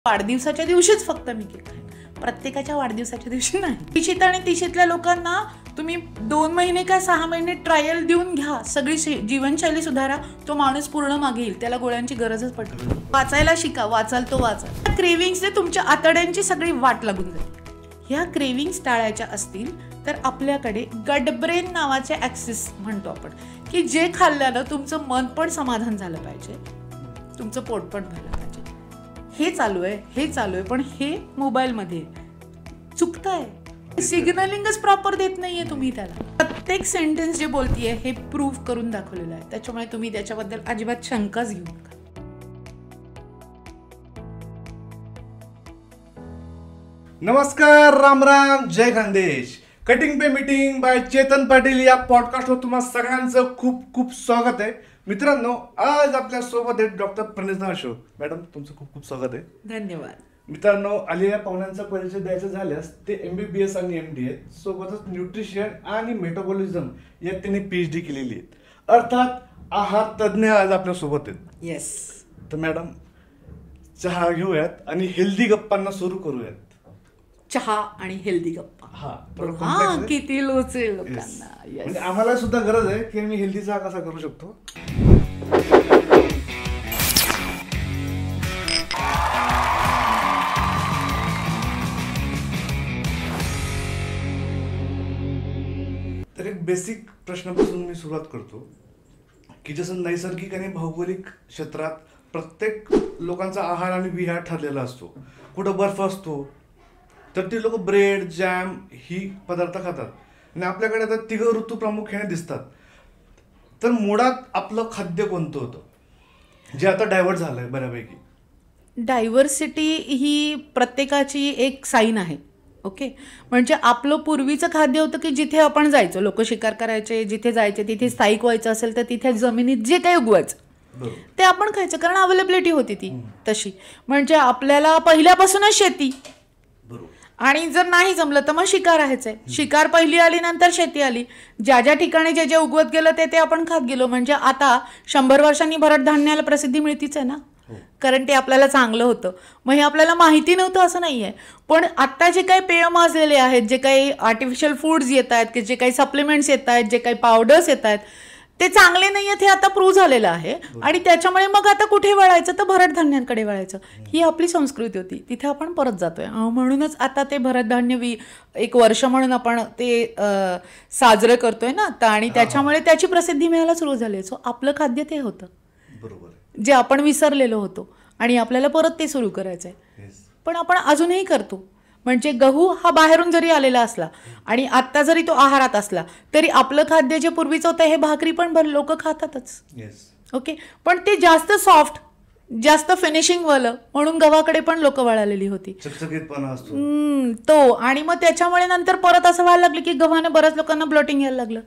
वाढदिवसाच्या दिवशीच फक्त मी केक खाईन, प्रत्येकाच्या वाढदिवसाच्या दिवशी नाही. तिशीत आणि तिशीतल्या लोकांना तुम्ही 2 महिने का 6 महिने ट्रायल देऊन घ्या, सगळी जीवनशैली सुधारा, तो माणूस पूर्ण मागे येईल, त्याला गोळ्यांची गरजच पडत नाही. वाचायला शिका, वाचाल तो वाचा. क्रेविंग्सने तुमच्या आतड्यांची सगळी वाट लागून जाईल. ह्या क्रेविंग्स टाळायच्या असतील तर आपल्याकडे गट ब्रेन नावाचे ॲक्सिस म्हणतो आपण, की जे खाल्ल्यानं तुमचं मन पण समाधान झालं पाहिजे, तुमचं पोट पण भरलं पाहिजे. हे चालू आहे, पण हे मोबाईलमध्ये चुकतंय. सिग्नलिंगच प्रॉपर देत नाहीये तुम्ही त्याला. प्रत्येक सेंटेन्स जे बोलतीये हे प्रूव्ह करून दाखवलेलं आहे, त्याच्यामुळे तुम्ही त्याच्याबद्दल अजिबात शंकाच घेऊ नका. नमस्कार, राम राम, जय Khandesh. Cutting pay meeting by Chetan Patil या पॉडकास्टवर तुम्हा सगळ्यांचं खूप खूप स्वागत आहे. मित्रांनो, आज आपल्या सोबत आहेत डॉक्टर प्रणिता अशोक. मॅडम, तुमचं खूप खूप स्वागत आहे. धन्यवाद. मित्रांनो, आलेल्या पाहुण्यांचा परिचय द्यायचा झाल्यास ते MBBS आणि MD आहेत, सोबतच न्यूट्रिशन आणि मेटाबॉलिझम यात त्यांनी PhD केलेली आहेत. अर्थात आहार तज्ज्ञ आज आपल्या सोबत आहेत. येस. तर मॅडम, चहा घेऊयात आणि हेल्दी गप्पांना सुरू करूयात. चहा आणि हेल्दी गप्पा. किती लोचेल लोकांना. म्हणजे आम्हाला सुद्धा गरज आहे की मी हेल्दी चहा कसा करू शकतो. तर एक बेसिक प्रश्नापासून मी सुरुवात करतो की जसं नैसर्गिक आणि भौगोलिक क्षेत्रात प्रत्येक लोकांचा आहार आणि विहार ठरलेला असतो. कुठं बर्फ असतो तर ती लोक ब्रेड, जॅम ही पदार्थ खातात आणि आपल्याकडे आता 3 ऋतू प्रामुख्याने दिसतात. तर मुळात आपलं खाद्य कोणतं होतं जे आता डायव्हर्ट झालंय बऱ्यापैकी? डायव्हर्सिटी ही प्रत्येकाची एक साईन आहे. ओके, म्हणजे आपलं पूर्वीचं खाद्य होतं की जिथे आपण जायचो, लोक शिकार करायचे, जिथे जायचे तिथे स्थायिक व्हायचं असेल तर तिथे जमिनीत जे काही उगवायचं ते आपण खायचं, कारण अवेलेबिलिटी होती ती तशी. म्हणजे आपल्याला पहिल्यापासूनच शेती, आणि जर नाही जमलं तर मग शिकार राहायचंय. शिकार पहिली आली, नंतर शेती आली. ज्या ज्या ठिकाणी जे जे उगवत गेलं ते आपण खात गेलो. म्हणजे आता 100 वर्षांनी भरड धान्याला प्रसिद्धी मिळतीच आहे ना, कारण ते आपल्याला चांगलं होतं. मग हे आपल्याला माहिती नव्हतं असं नाहीये. पण आता जे काही पेय माजलेले आहेत, जे काही आर्टिफिशियल फूड्स येत आहेत, की जे काही सप्लिमेंट्स येत आहेत, जे काही पावडर्स येत आहेत, ते चांगले नाही आहेत हे आता प्रूव्ह झालेलं आहे. आणि त्याच्यामुळे मग आता कुठे वळायचं तर भरड धान्यांकडे वळायचं. ही आपली संस्कृती होती, तिथे आपण परत जातोय. म्हणूनच आता ते भरड धान्य एक वर्ष म्हणून आपण ते साजरं करतोय ना आता, आणि त्याच्यामुळे त्याची प्रसिद्धी मिळायला सुरू झाली. सो आपलं खाद्य ते होतं बरोबर, जे आपण विसरलेलो होतो आणि आपल्याला परत ते सुरू करायचंय. पण आपण अजूनही करतो. म्हणजे गहू हा बाहेरून जरी आलेला असला आणि आत्ता जरी तो आहारात असला तरी आपलं खाद्य जे पूर्वीचं होतं हे भाकरी पण लोक खातातच. ओके, पण ते जास्त सॉफ्ट, जास्त फिनिशिंग वालं म्हणून गव्हाकडे पण लोक वळालेली होती. तो आणि मग त्याच्यामुळे नंतर परत असं व्हायला लागलं की गव्हाने बऱ्याच लोकांना ब्लोटिंग यायला लागलं,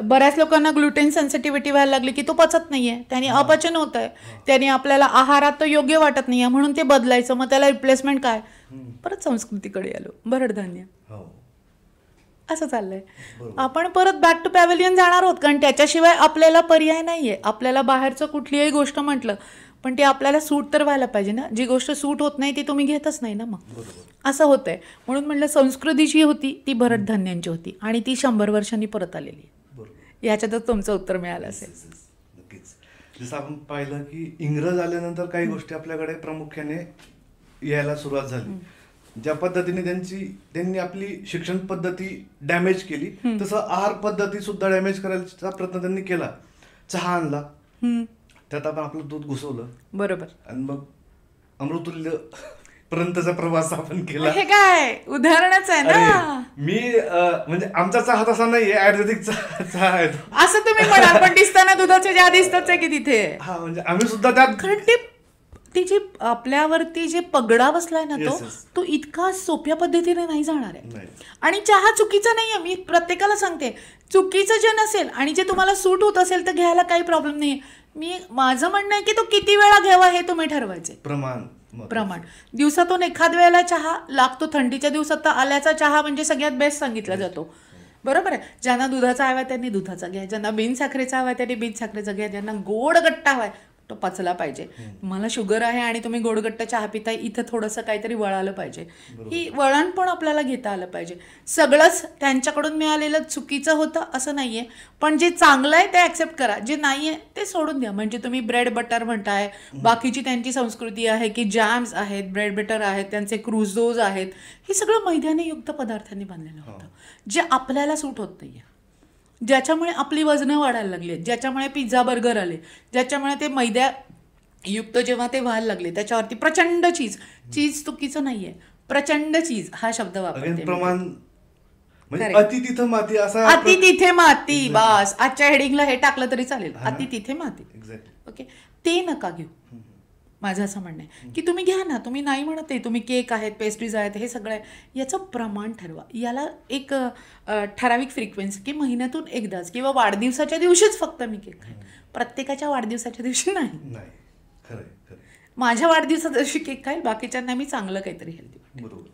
बऱ्याच लोकांना ग्लुटेन सेन्सिटिव्हिटी व्हायला लागली की तो पचत नाहीये, त्याने अपचन होत आहे, त्याने आपल्याला आहारात तो योग्य वाटत नाहीये, म्हणून ते बदलायचं. मग त्याला रिप्लेसमेंट काय? परत संस्कृतीकडे आलो, भरड धान्य. असं चाललंय. आपण परत बॅक टू पॅव्हेलियन जाणार आहोत, कारण त्याच्याशिवाय आपल्याला पर्याय नाहीये. आपल्याला बाहेरचं कुठलीही गोष्ट म्हटलं पण ते आपल्याला सूट तर व्हायला पाहिजे ना. जी गोष्ट सूट होत नाही ती तुम्ही घेतच नाही ना, मग असं होतंय. म्हणून म्हटलं संस्कृती जी होती ती भरड धान्यांची होती आणि ती 100 वर्षांनी परत आलेली. याच्यातच तुमचं उत्तर मिळालं असेल. नक्कीच. जसं आपण पाहिलं की इंग्रज आल्यानंतर काही गोष्टी आपल्याकडे प्रामुख्याने यायला सुरुवात झाली. ज्या पद्धतीने त्यांनी आपली शिक्षण पद्धती डॅमेज केली, तसं आहार पद्धती सुद्धा डॅमेज करायचा प्रयत्न त्यांनी केला. चहा आणला, त्यात आपण आपलं दूध घुसवलं, बरोबर, आणि मग अमृतुल्य पर्यंतचा प्रवास आपण केला. हे काय उदाहरणच आहे ना. मी म्हणजे आमचा चहा तसा नाहीये, आयुर्वेदिक चहा आहे असं तुम्ही म्हणाल, पण दिसताना दुधाचे ज्या दिसतच आहे की तिथे. हा, म्हणजे आम्ही सुद्धा त्यात, कारण ती जी आपल्यावरती जे पगडा बसलाय ना तो इतका सोप्या पद्धतीने नाही जाणार आहे. आणि चहा चुकीचा नाहीये, मी प्रत्येकाला सांगते. चुकीचं जे नसेल आणि जे तुम्हाला सूट होत असेल तर घ्यायला काही प्रॉब्लेम नाहीये. माझं म्हणणं आहे की तो किती वेळा घ्यावा हे तुम्ही ठरवायचे. प्रमाण दिवसातून एखाद वेळेला चहा लागतो. थंडीच्या दिवसात तर आल्याचा चहा म्हणजे सगळ्यात बेस्ट सांगितला जातो. बरोबर आहे. ज्यांना दुधाचा हवा त्यांनी दुधाचा घ्या, ज्यांना बिन साखरेचा हवा त्यांनी बिन साखरेचा घ्या, ज्यांना गोड गट्टा हवाय तो पचला पाहिजे. तुम्हाला शुगर आहे आणि तुम्ही गोडगट्ट चहा पिताय, इथं थोडंसं काहीतरी वळालं पाहिजे. ही वळण पण आपल्याला घेता आलं पाहिजे. सगळंच त्यांच्याकडून मिळालेलं चुकीचं होतं असं नाहीये, पण जे चांगलं आहे ते ऍक्सेप्ट करा, जे नाहीये ते सोडून द्या. म्हणजे तुम्ही ब्रेड बटर म्हणताय, बाकीची त्यांची संस्कृती आहे की जॅम्स आहेत, ब्रेड बटर आहेत, त्यांचे क्रुझोज आहेत, हे सगळं मैद्याने युक्त पदार्थांनी बनलेलं होतं, जे आपल्याला सूट होत नाहीये, ज्याच्यामुळे आपली वजनं वाढायला लागली आहेत, ज्याच्यामुळे पिझ्झा बर्गर आले, ज्याच्यामुळे ते मैद्यायुक्त जेव्हा ते व्हायला लागले, त्याच्यावरती प्रचंड चीज चुकीचं नाहीये, प्रचंड चीज हा शब्द वापरते. प्रमाण म्हणजे अति तिथं माती, असा अति तिथे माती. बस आजच्या हेडिंगला हे टाकलं तरी चालेल, अति तिथे माती. ओके, ते नका घेऊ. माझं असं म्हणणं आहे की तुम्ही घ्या ना, तुम्ही नाही म्हणत आहे, तुम्ही केक आहेत, पेस्ट्रीज आहेत, हे सगळं आहे, याचं प्रमाण ठरवा. याला एक ठराविक फ्रिक्वेन्सी की महिन्यातून एकदाच किंवा वाढदिवसाच्या दिवशीच फक्त मी केक खाईन. प्रत्येकाच्या वाढदिवसाच्या दिवशी नाही. माझ्या वाढदिवसाच्या दिवशी केक खाईल, बाकीच्यांना मी चांगलं काहीतरी हेल्दी. बरोबर.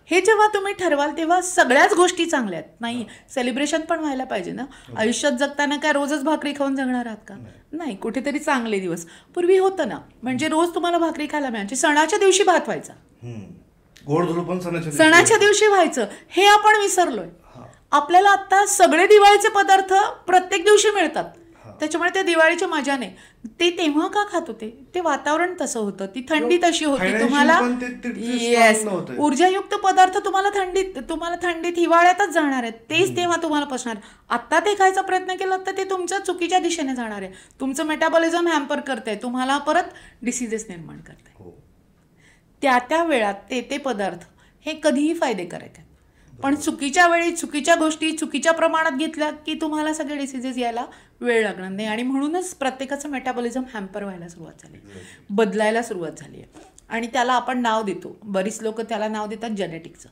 हे जेव्हा तुम्ही ठरवाल तेव्हा सगळ्याच गोष्टी चांगल्या आहेत. नाही, सेलिब्रेशन पण व्हायला पाहिजे ना. आयुष्यात जगताना काय रोजच भाकरी खाऊन जगणार आहात का? नाही, कुठेतरी चांगले दिवस. पूर्वी होतं ना, म्हणजे रोज तुम्हाला भाकरी खायला मिळायची, सणाच्या दिवशी भात व्हायचा, गोडधोड पण सणाच्या दिवशी व्हायचं, हे आपण विसरलोय. आपल्याला आता सगळे दिवाळीचे पदार्थ प्रत्येक दिवशी मिळतात, त्याच्यामुळे त्या दिवाळीच्या मजा नाही. ते तेव्हा का खात होते? ते वातावरण तसं होतं, ती थंडी तशी होती. तुम्हाला येस, ऊर्जायुक्त पदार्थ तुम्हाला थंडीत हिवाळ्यातच जाणार आहेत, तेच तेव्हा तुम्हाला पचणार. आता ते खायचा प्रयत्न केला तर ते तुमच्या चुकीच्या दिशेने जाणार आहे, तुमचं मेटाबॉलिझम हॅम्पर करतंय, तुम्हाला परत डिसिजेस निर्माण करतंय. त्या वेळात ते पदार्थ हे कधीही फायदेकारक आहेत, पण चुकीच्या वेळी चुकीच्या गोष्टी चुकीच्या प्रमाणात घेतल्या की तुम्हाला सगळे डिसिजेस यायला वेळ लागणार नाही. आणि म्हणूनच प्रत्येकाचं मेटाबॉलिझम हॅम्पर व्हायला सुरुवात झाली, बदलायला सुरुवात झाली आहे. आणि त्याला आपण नाव देतो, बरीच लोक त्याला नाव देतात जेनेटिक्सचं.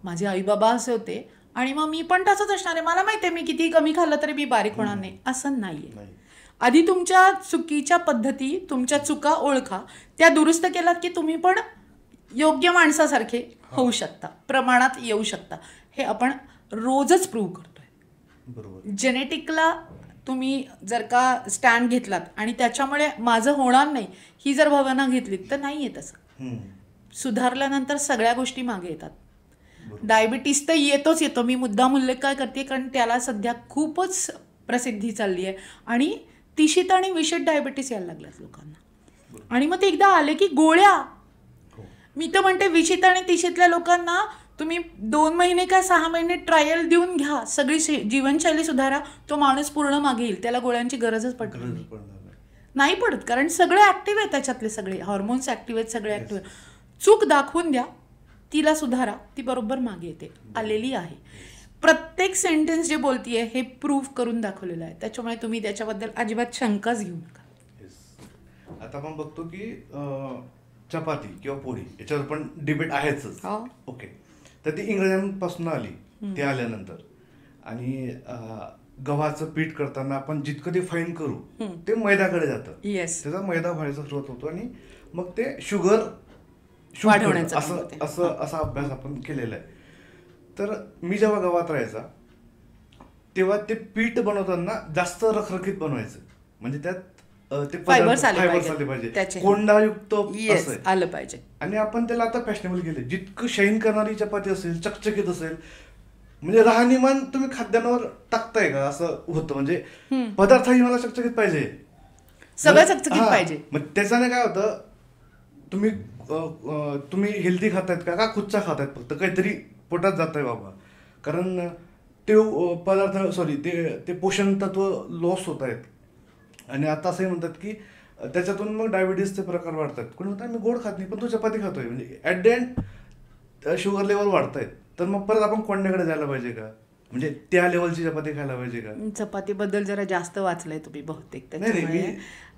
माझे आई बाबा असे होते आणि मग मी पण तसंच असणार आहे, मला माहिती आहे मी किती कमी खाल्लं तरी मी बारीक होणार नाही, असं नाहीये. आधी तुमच्या चुकीच्या पद्धती, तुमच्या चुका ओळखा, त्या दुरुस्त केलात की तुम्ही पण योग्य माणसासारखे होऊ शकता, प्रमाणात येऊ शकता. हे आपण रोजच प्रूव्ह करतोय. बरोबर. जेनेटिकला तुम्ही जर का स्टँड घेतलात आणि त्याच्यामुळे माझं होणार नाही ही जर भावना घेतलीत तर नाही आहे तसं. सुधारल्यानंतर सगळ्या गोष्टी मागे येतात. डायबिटीस तर येतो. मी मुद्दाम उल्लेख काय करते कारण त्याला सध्या खूपच प्रसिद्धी चालली आहे आणि तिशीत आणि विषित डायबिटीस यायला लागल्यात लोकांना. आणि मग ते एकदा आले की गोळ्या. मी तर म्हणते विषित आणि तिशीतल्या लोकांना तुम्ही 2 महिने काय 6 महिने ट्रायल देऊन घ्या, सगळी जीवनशैली सुधारा, तो माणूस पूर्ण मागे येईल, त्याला गोळ्यांची गरजच पडणार नाही पडत. कारण सगळे ऍक्टिव्ह आहेत, त्याच्यातले सगळे हॉर्मोन्स ऍक्टिव्ह आहेत, सगळे ऍक्टिव्ह आहेत. चूक दाखवून द्या, तिला सुधारा, ती बरोबर मागे येते, आलेली आहे. प्रत्येक सेंटेन्स जे बोलतीये हे प्रूव्ह करून दाखवलेलं आहे, त्याच्यामुळे तुम्ही त्याच्याबद्दल अजिबात शंकाच घेऊ नका. आता आपण बघतो की चपाती किंवा पोळी याच्यावर पण डिबेट आहेच. ओके, तर ती इंग्रजांपासून आली, ते आल्यानंतर. आणि गव्हाचं पीठ करताना आपण जितकं ते फाईन करू ते मैद्याकडे जातं. त्याचा मैदा व्हायचा सुरुवात होतो आणि मग ते शुगर वाढवण्याचा असा अभ्यास आपण केलेला आहे. तर मी जेव्हा गावात राहायचा तेव्हा ते पीठ बनवताना जास्त रखरखीत बनवायचं, म्हणजे त्यात ते फायबर्स आले पाहिजे, कोंडायुक्त आलं पाहिजे. आणि आपण त्याला आता फॅशनेबल केले, जितकं शाईन करणारी चपाती असेल, चकचकीत असेल, म्हणजे राहणीमान तुम्ही खाद्यावर टाकताय का असं होतं. म्हणजे पदार्थही मला चकचकीत पाहिजे, सगळं चकचकीत पाहिजे. मग त्याच्याने काय होतं, तुम्ही हेल्दी खातायत का खुच्चा खातायत, फक्त काहीतरी पोटात जात आहे बाबा, कारण ते पदार्थ ते पोषण तत्व लॉस होत आहेत. आणि आता असंही म्हणतात की त्याच्यातून मग डायबिटीसचे प्रकार वाढतात. कोणी म्हणतात मी गोड खात नाही पण तू चपाती खातोय, म्हणजे at the end sugar level वाढतायत. तर मग परत आपण कोंड्याकडे जायला पाहिजे का, म्हणजे त्या लेवलची चपाती खायला पाहिजे का? चपातीबद्दल जरा जास्त वाचलंय तुम्ही बहुतेक,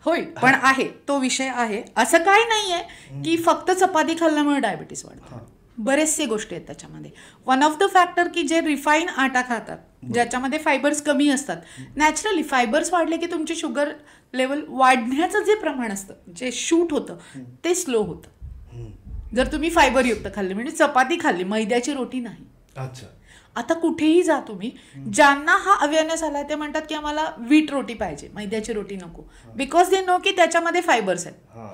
होईल. पण आहे तो विषय आहे, असं काय नाहीये की फक्त चपाती खाल्ल्यामुळे डायबिटीस वाढतं. बरेचसे गोष्टी आहेत त्याच्यामध्ये. वन ऑफ द फॅक्टर की जे रिफाईन आटा खातात, ज्याच्यामध्ये फायबर्स कमी असतात, नॅचरली फायबर्स वाढले की तुमची शुगर लेवल वाढण्याचं जे प्रमाण असतं, जे शूट होतं ते स्लो होतं. जर तुम्ही फायबरयुक्त खाल्ली, म्हणजे चपाती खाल्ली, मैद्याची रोटी नाही, अच्छा. आता कुठेही जा तुम्ही, ज्यांना हा अवेअरनेस आला ते म्हणतात की आम्हाला व्हीट रोटी पाहिजे, मैद्याची रोटी नको, बिकॉज दे नो की त्याच्यामध्ये फायबर्स आहेत हा.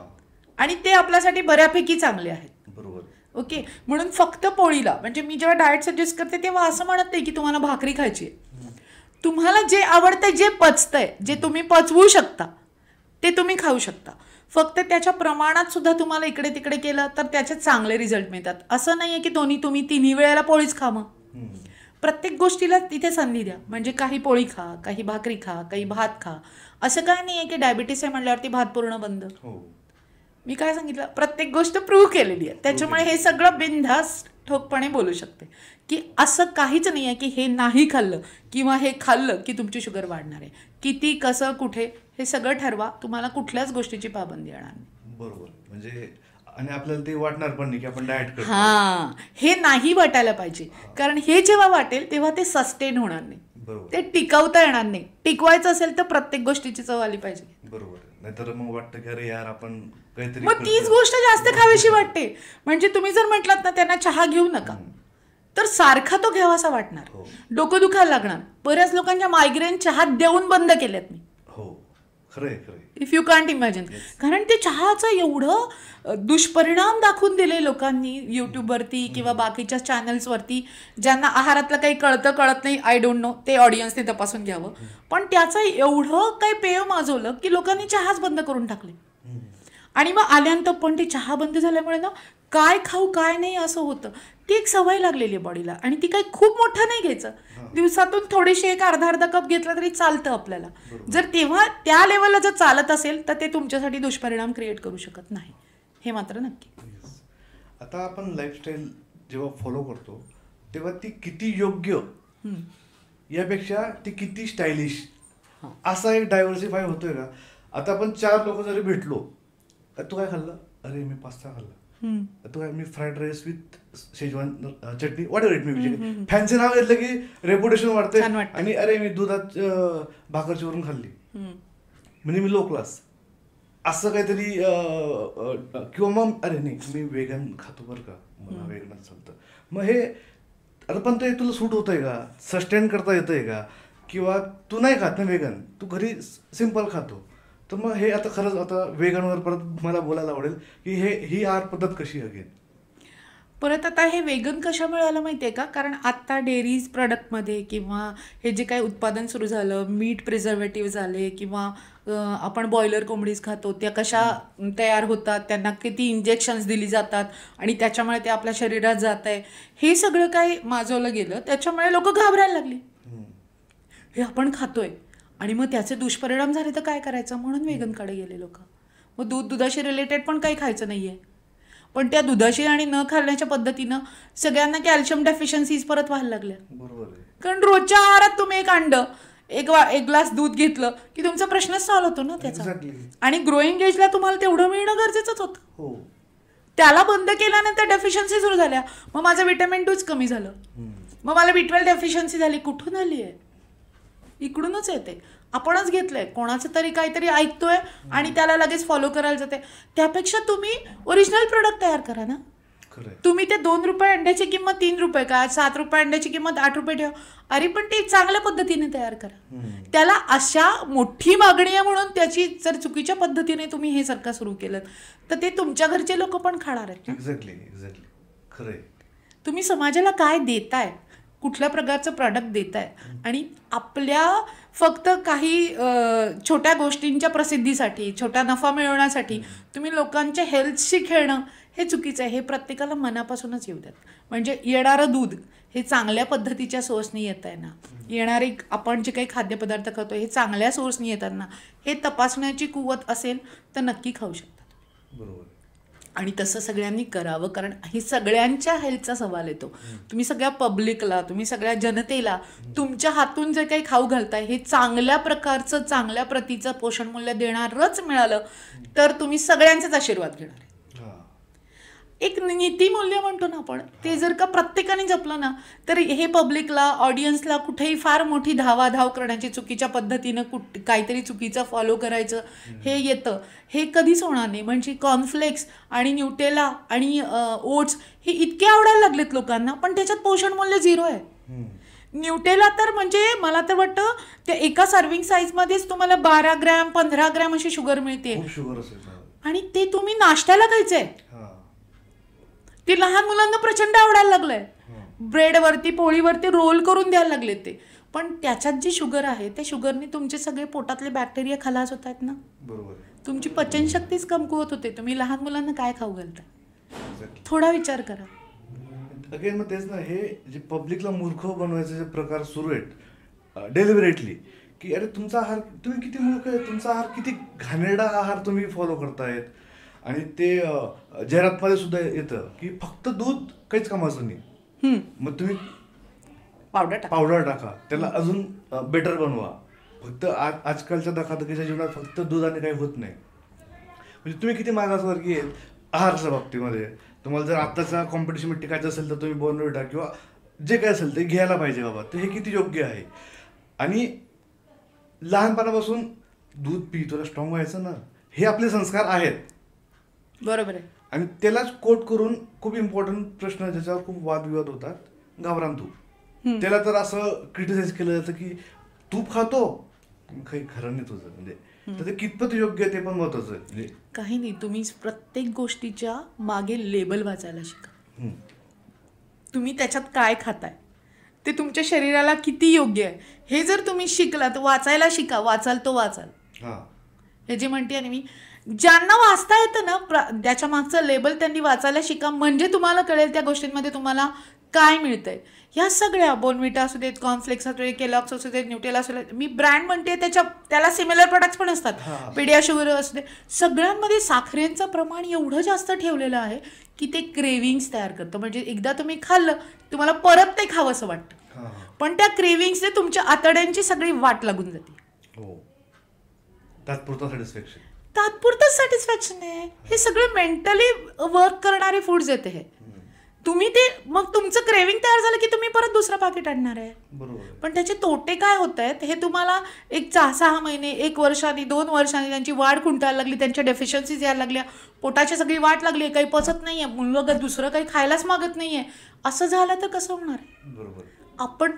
आणि ते आपल्यासाठी बऱ्यापैकी चांगले आहेत. बरोबर. ओके, म्हणून फक्त पोळीला, म्हणजे मी जेव्हा डाएट सजेस्ट करते तेव्हा असं म्हणत नाही की तुम्हाला भाकरी खायची आहे. तुम्हाला जे आवडतंय, जे पचतंय, जे तुम्ही पचवू शकता ते तुम्ही खाऊ शकता. फक्त त्याच्या प्रमाणात सुद्धा तुम्हाला इकडे तिकडे केलं तर त्याचे चांगले रिझल्ट मिळतात. असं नाही आहे की तुम्ही तिन्ही वेळेला पोळीच खा. मग प्रत्येक गोष्टीला तिथे संधी द्या. म्हणजे काही पोळी खा, काही भाकरी खा, काही भात खा. असं काय नाही आहे की डायबिटीस आहे म्हणल्यावरती भात पूर्ण बंद. मी काय सांगितलं, प्रत्येक गोष्ट प्रूव्ह केलेली आहे. त्याच्यामुळे हे सगळं बिनधास्त ठोकपणे बोलू शकते की असं काहीच नाही आहे की हे नाही खाल्लं किंवा हे खाल्लं की तुमची शुगर वाढणार आहे. किती, कसं, कुठे हे सगळं ठरवा. तुम्हाला कुठल्याच गोष्टीची पाबंदी येणार नाही. बरोबर. म्हणजे आणि आपल्याला ते वाटणार पण नाही की आपण डाएट करतो. हा, हे नाही वाटायला पाहिजे. कारण हे जेव्हा वाटेल तेव्हा ते सस्टेन होणार नाही. बरोबर. ते टिकवता येणार नाही. टिकवायचं असेल तर प्रत्येक गोष्टीची चव आली पाहिजे. बरोबर. नाहीतर मग वाटतं की अरे यार आपण काहीतरी, मग तीच गोष्ट जास्त खावीशी वाटते. म्हणजे तुम्ही जर म्हटलात ना त्यांना चहा घेऊ नका, तर सारखा तो घ्यावासा वाटणार, डोकं दुखायला लागणार. बऱ्याच लोकांच्या मायग्रेन चहा देऊन बंद केल्यात मी. हो, खरंय खरंय. If you can't imagine. कारण ते चहाचं एवढं दुष्परिणाम दाखवून दिले लोकांनी युट्यूबवरती किंवा बाकीच्या चॅनल्सवरती, ज्यांना आहारातलं काही कळत नाही, आय डोंट नो, ते ऑडियन्सने तपासून घ्यावं. पण त्याचं एवढं काही पेय माजवलं की लोकांनी चहाच बंद करून टाकले. आणि मग आल्यानंतर पण ते चहा बंद झाल्यामुळे ना काय खाऊ काय नाही असं होतं. ती एक सवय लागलेली आहे बॉडीला आणि ती काही खूप मोठं नाही घ्यायचं. दिवसातून थोडीशी एक अर्धा कप घेतला तरी चालतं आपल्याला. जर तेव्हा त्या लेवलला जर चालत असेल तर ते तुमच्यासाठी दुष्परिणाम क्रिएट करू शकत नाही, हे मात्र नक्की. आता आपण लाईफस्टाईल जेव्हा फॉलो करतो तेव्हा ती किती योग्य यापेक्षा ती किती स्टायलिश, असा एक डायव्हर्सिफाय होतोय का? आता आपण 4 लोक जरी भेटलो, तू काय खाल्लं? अरे मी पास्ता खाल्ला. तू काय? मी fried rice with schezwan chutney, whatever it may be. Fancy नाव घेतलं की रेप्युटेशन वाढतंय. आणि अरे मी दुधात भाकर चिरून खाल्ली म्हणजे मी लो क्लास, असं काहीतरी. किंवा मग अरे नाही मी वेगन खातो बरं का, मला वेगन चालतं. मग हे आता पण ते तुला सूट होतंय का? सस्टेन करता येतंय का? किंवा तू नाही खात ना वेगन, तू घरी सिम्पल खातो, तर मग हे आता खरंच आता वेगनवर परत मला बोलायला आवडेल की ही आहार पद्धत कशी अगेन परत. आता हे वेगन कशामुळे आलं माहिती आहे का? कारण आत्ता डेअरीज प्रोडक्टमध्ये किंवा हे जे काही उत्पादन सुरू झालं, मीठ प्रिझर्वेटिव्ह झाले किंवा आपण बॉयलर कोंबडीज खातो त्या कशा तयार होतात, त्यांना किती इंजेक्शन्स दिली जातात आणि त्याच्यामुळे ते आपल्या शरीरात जात आहे, हे सगळं काही माजवलं गेलं. त्याच्यामुळे लोक घाबरायला लागली. हे आपण खातोय आणि मग त्याचे दुष्परिणाम झाले तर काय करायचं, म्हणून वेगनकडे गेले लोक. मग दुधाशी रिलेटेड पण काही खायचं नाही आहे. पण त्या दुधाशी आणि न खाण्याच्या पद्धतीनं सगळ्यांना कॅल्शियम डेफिशियन्सीज परत व्हायला लागल्या. बरोबर आहे. कारण रोजच्या आहारात तुम्ही एक अंडं, एक ग्लास दूध घेतलं की तुमचा प्रश्नच सॉल्व्ह होतो ना त्याचा. आणि ग्रोईंग एजला तुम्हाला तेवढं मिळणं गरजेचंच होतं. त्याला बंद केल्यानंतर डेफिशियन्सी सुरू झाल्या. मग माझं व्हिटॅमिन डूच कमी झालं, मग मला B12 डेफिशियन्सी झाली. कुठून आली आहे? इकडूनच येते. आपणच घेतलंय, कोणाचं तरी काहीतरी ऐकतोय आणि त्याला लगेच फॉलो करायला जाते. त्यापेक्षा तुम्ही ओरिजिनल प्रोडक्ट तयार करा ना. तुम्ही ते ₹2 अंड्याची किंमत ₹3 का, ₹7 अंड्याची किंमत ₹8 ठेवा. अरे पण ते चांगल्या पद्धतीने तयार करा. त्याला अशा मोठी मागणी आहे म्हणून त्याची जर चुकीच्या पद्धतीने तुम्ही हे सरकार सुरू केलं तर ते तुमच्या घरचे लोक पण खाणार आहेत. एक्झॅक्टली खरंय. तुम्ही समाजाला काय देताय, कुठल्या प्रकारचं प्रॉडक्ट देताय आणि आपल्या फक्त काही छोट्या गोष्टींच्या प्रसिद्धीसाठी, छोटा नफा मिळवण्यासाठी तुम्ही लोकांच्या हेल्थशी खेळणं हे चुकीचं आहे. हे प्रत्येकाला मनापासूनच येऊ द्यात. म्हणजे येणारं दूध हे चांगल्या पद्धतीच्या सोर्सनी येत आहे ना, येणारे आपण जे काही खाद्यपदार्थ खातो हे चांगल्या सोर्सनी येतात ना, हे तपासण्याची कुवत असेल तर नक्की खाऊ शकतात. बरोबर. आणि तसं सगळ्यांनी करावं, कारण हे सगळ्यांच्या हेल्थचा सवाल येतो. तुम्ही सगळ्या पब्लिकला, तुम्ही सगळ्या जनतेला तुमच्या हातून जे काही खाऊ घालताय हे चांगल्या प्रकारचं, चांगल्या प्रतीचं पोषण मूल्य देणारच मिळालं तर तुम्ही सगळ्यांचेच आशीर्वाद घेणार. एक नीतिमूल्य म्हणतो ना आपण, ते जर का प्रत्येकाने जपलं ना, तर हे पब्लिकला, ऑडियन्सला कुठेही फार मोठी धावाधाव करण्याची, चुकीच्या पद्धतीनं काहीतरी चुकीचं फॉलो करायचं हे येतं, हे कधीच होणार नाही. म्हणजे कॉर्नफ्लेक्स आणि न्यूटेला आणि ओट्स हे इतके आवडायला लागलेत लोकांना, पण त्याच्यात पोषण मूल्य 0 आहे. न्यूटेला तर म्हणजे मला तर वाटतं त्या एका सर्विंग साईजमध्येच तुम्हाला 12 ग्रॅम 15 ग्रॅम अशी शुगर मिळते, आणि ते तुम्ही नाश्त्याला खायचंय. ते लहान मुलांना प्रचंड आवडायला लागलंय. ब्रेडवरती, पोळीवरती रोल करून द्यायला लागले ते. पण त्याच्यात जी शुगर आहे, त्या शुगरने तुमचे सगळे पोटातले बॅक्टेरिया खलास होत आहेत ना. बरोबर. तुमची पचनशक्तीच कमकुवत होते. तुम्ही लहान मुलांना काय खाऊ घालता? थोडा विचार करा. अगेन मग तेच ना, हे जे पब्लिकला मूर्ख बनवायचे जे प्रकार सुरू आहेत डेलिबरेटली, की अरे तुमचा आहार, तुम्ही किती मूर्ख आहे, तुमचा आहार किती घाणेरडा आहार तुम्ही फॉलो करतायत. आणि ते जाहिरातमध्ये सुद्धा येतं की फक्त दूध काहीच कामाचं नाही, मग तुम्ही पावडर टाका, त्याला अजून बेटर बनवा. फक्त आजकालच्या धकाधकीच्या जीवनात फक्त दुधाने काही होत नाही. म्हणजे तुम्ही किती मागासवर्गीय आहेत आहाराच्या बाबतीमध्ये. तुम्हाला जर आत्ताच्या कॉम्पिटिशनमध्ये टिकायचं असेल तर तुम्ही बॉर्नव्हिटा किंवा जे काय असेल ते घ्यायला पाहिजे बाबा. तर हे किती योग्य आहे. आणि लहानपणापासून दूध पी, तुला स्ट्रॉंग व्हायचं ना, हे आपले संस्कार आहेत. बरोबर आहे. आणि त्यालाच कोट करून खूप इम्पॉर्टंट प्रश्न ज्याच्यावर खूप वादविवाद होतात, गावरान तूप. त्याला तर असं क्रिटिसाइज केलं जातं की तूप खातो, काही खरं नाही तुझं. म्हणजे तर ते कितपत योग्य ते पण महत्वाचं आहे. काही नाही, तुम्ही प्रत्येक गोष्टीच्या मागे लेबल वाचायला शिका. तुम्ही त्याच्यात काय खाताय, ते तुमच्या शरीराला किती योग्य आहे हे जर तुम्ही शिकलात, वाचायला शिका. वाचाल तो वाचाल. हे जे म्हणते आणि मी, ज्यांना वाचता येतं ना, त्याच्या मागचं लेबल त्यांनी वाचायला शिका. म्हणजे तुम्हाला कळेल त्या गोष्टींमध्ये तुम्हाला काय मिळतंय. ह्या सगळ्या बॉर्नव्हिटा असू देत, कॉर्नफ्लेक्स असू देत, केलॉग्स असू देत, न्यूटेला असू देत, मी ब्रँड म्हणते, त्याला सिमिलर प्रोडक्ट्स पण असतात, पेडियाशुअर असू दे, सगळ्यांमध्ये साखरेचं प्रमाण एवढं जास्त ठेवलेलं आहे की ते क्रेविंग्स तयार करतं. म्हणजे एकदा तुम्ही खाल्लं, तुम्हाला परत ते खावं असं वाटतं, पण त्या क्रेविंग्सने तुमच्या आतड्यांची सगळी वाट लागून जाते. तात्पुरतं सॅटिस्फॅक्शन आहे. हे सगळे मेंटली वर्क करणारे फूड्स येते. हे तुम्ही ते, मग तुमचं क्रेविंग तयार झालं की तुम्ही परत दुसरं पाकिट आणणार आहे. पण त्याचे तोटे काय होत आहेत हे तुम्हाला 6 महिने, 1 वर्षांनी, 2 वर्षांनी त्यांची वाढ खुंटायला लागली, त्यांच्या डेफिशियन्सीज यायला लागल्या, पोटाची सगळी वाट लागली, काही पचत नाहीये, मुलगा दुसरं काही खायलाच मागत नाहीये. असं झालं तर कसं होणार आहे? आपण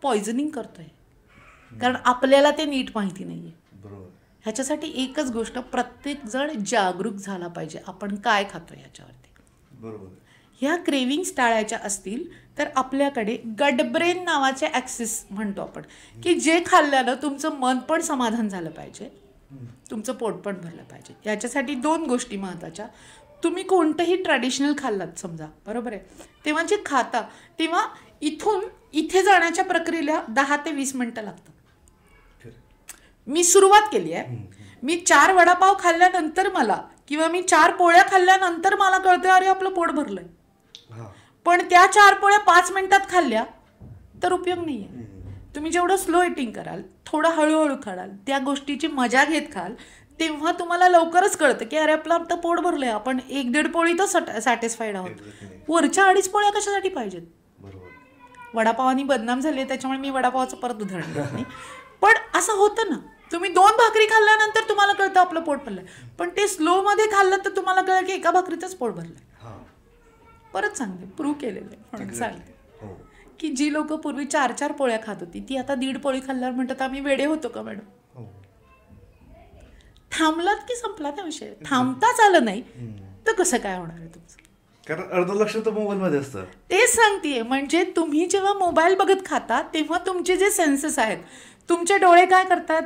पॉइझनिंग करतोय, कारण आपल्याला ते नीट माहिती नाहीये. ह्याच्यासाठी एकच गोष्ट, प्रत्येक जण जागरूक झाला पाहिजे आपण काय खातोय ह्याच्यावरती. बरोबर. ह्या क्रेविंग्स टाळायच्या असतील तर आपल्याकडे गट ब्रेन नावाचे ॲक्सिस म्हणतो आपण, की जे खाल्ल्यानं तुमचं मन पण समाधान झालं पाहिजे, तुमचं पोट पण भरलं पाहिजे. याच्यासाठी 2 गोष्टी महत्त्वाच्या. तुम्ही कोणतंही ट्रॅडिशनल खाल्लात समजा, बरोबर आहे, तेव्हा जे खाता तेव्हा इथून इथे जाण्याच्या प्रक्रियेला 10 ते 20 मिनटं लागतात. मी सुरुवात केली आहे, मी 4 वडापाव खाल्ल्यानंतर मला, किंवा मी 4 पोळ्या खाल्ल्यानंतर मला कळतं अरे आपलं पोट भरलंय. पण त्या 4 पोळ्या 5 मिनिटात खाल्ल्या तर उपयोग नाहीये. तुम्ही जेवढं स्लो इटिंग कराल, थोडं हळूहळू खाल, त्या गोष्टीची मजा घेत खाल, तेव्हा तुम्हाला लवकरच कळतं की अरे आपलं आता पोट भरलंय, आपण 1-1.5 पोळी तर सॅटिस्फाईड आहोत. वरच्या 2.5 पोळ्या कशासाठी पाहिजेत? वडापावानी बदनाम झाले, त्याच्यामुळे मी वडापावाचं परत उदाहरण देत नाही. पण असं होतं ना, तुम्ही 2 भाकरी खाल्ल्यानंतर तुम्हाला कळतं आपलं पोट भरलंय, पण ते स्लो मध्ये खाल्लं तर तुम्हाला कळलं की एका भाकरीचंच पोट भरलंय. परत सांगते, प्रूव्ह केलेलं आहे म्हणून सांगते की जी लोक पूर्वी 4-4 पोळ्या खात होती ती आता 1.5 पोळी खाल्ल्यावर म्हणतात आम्ही वेडे होतो का मॅडम? थांबलात की संपला त्या विषय. थांबताच आलं नाही तर कसं काय होणार आहे तुमचं? कारण अर्ध लक्ष तर मोबाईल मध्ये असतं. तेच सांगतेय, म्हणजे तुम्ही जेव्हा मोबाईल बघत खाता तेव्हा तुमचे जे सेन्सेस आहेत, तुमचे डोळे काय करतात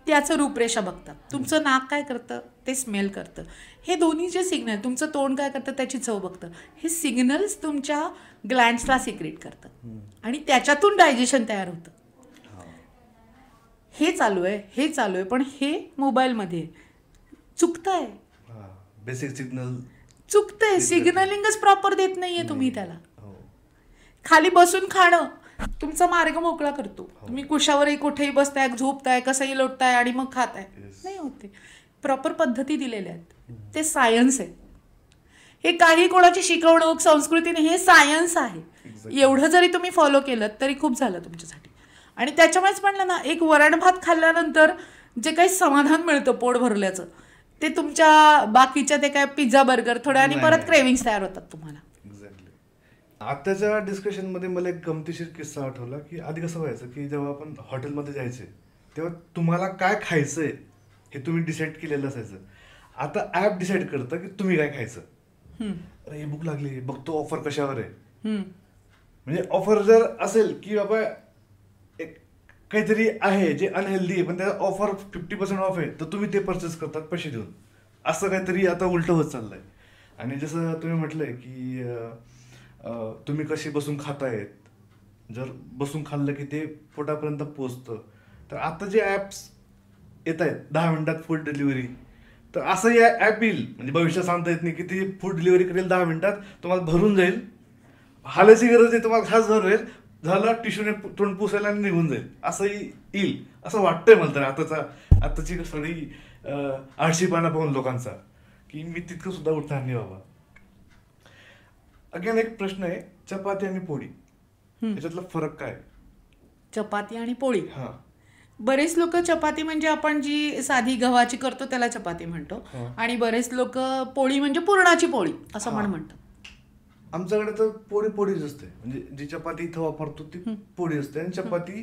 त्याचं रूपरेषा बघतात, तुमचं नाक काय करतं ते स्मेल करतं, हे दोन्ही जे सिग्नल, तुमचं तोंड काय करतं त्याची चव बघतं, हे सिग्नल्स तुमच्या ग्लँड्सला सिक्रेट करतात आणि त्याच्यातून डायजेशन तयार होतं. हे चालू आहे, पण हे मोबाईलमध्ये चुकतंय. बेसिक सिग्नल चुकतंय, सिग्नलिंगच प्रॉपर देत नाहीये तुम्ही त्याला. खाली बसून खाणं तुमचा मार्ग मोकळा करतो. तुम्ही कुशावरही कुठेही बसताय, झोपताय, कसंही लोटताय आणि मग खाताय, नाही होते. प्रॉपर पद्धती दिलेल्या आहेत, ते सायन्स आहे. हे काही कोणाची शिकवणूक संस्कृतीने, हे सायन्स आहे. एवढं जरी तुम्ही फॉलो केलं तरी खूप झालं तुमच्यासाठी. आणि त्याच्यामुळेच म्हणलं ना, एक वरण भात खाल्ल्यानंतर जे काही समाधान मिळतं पोट भरल्याचं, ते तुमच्या बाकीच्या ते काय पिझ्झा बर्गर थोड्या आणि परत क्रेविंग्स तयार होतात तुम्हाला. एक्झॅक्टली. आताच्या डिस्कशनमध्ये मला एक गमतीशीर किस्सा आठवला की आधी कसं व्हायचं की जेव्हा आपण हॉटेलमध्ये जायचे तेव्हा तुम्हाला काय खायचंय हे तुम्ही डिसाईड केलेलं असायचं. आता ऍप डिसाईड करतं की तुम्ही काय खायचं. अरे हे भूक लागली, बघतो ऑफर कशावर आहे. म्हणजे ऑफर जर असेल की बाबा एक काहीतरी आहे जे अनहेल्दी आहे पण त्याचा ऑफर 50% ऑफ आहे, तर तुम्ही ते परचेस करतात पैसे देऊन. असं काहीतरी आता उलट होत चाललंय. आणि जसं तुम्ही म्हटलंय की तुम्ही कशी बसून खातायत, जर बसून खाल्लं की ते पोटापर्यंत पोचतं. तर आता जे ऍप्स येत आहेत 10 मिनिटात फूड डिलिव्हरी, तर असं या ऍप येईल, म्हणजे भविष्यात सांगता येत नाही की ती फूड डिलिव्हरी करेल 10 मिनिटात, तुम्हाला भरून जाईल, हालायची गरज नाही, तुम्हाला खास भरेल, झालं टिश्यूने तोंड पुसायला आणि निघून जाईल, असंही येईल असं वाटतंय मला. तर आताची सगळी आळशीपणा पाहून लोकांचा की मी तितकं सुद्धा उठणार नाही बाबा. अगेन एक प्रश्न आहे, चपाती आणि पोळी याच्यातला फरक काय? चपाती आणि पोळी. हा, बरेच लोक चपाती म्हणजे आपण जी साधी गव्हाची करतो त्याला चपाती म्हणतो, आणि बरेच लोक पोळी म्हणजे पुरणाची पोळी असं म्हणतात. आमच्याकडे तर पोळी पोळीच असते, म्हणजे जी चपाती इथं वापरतो ती पोळी असते, आणि चपाती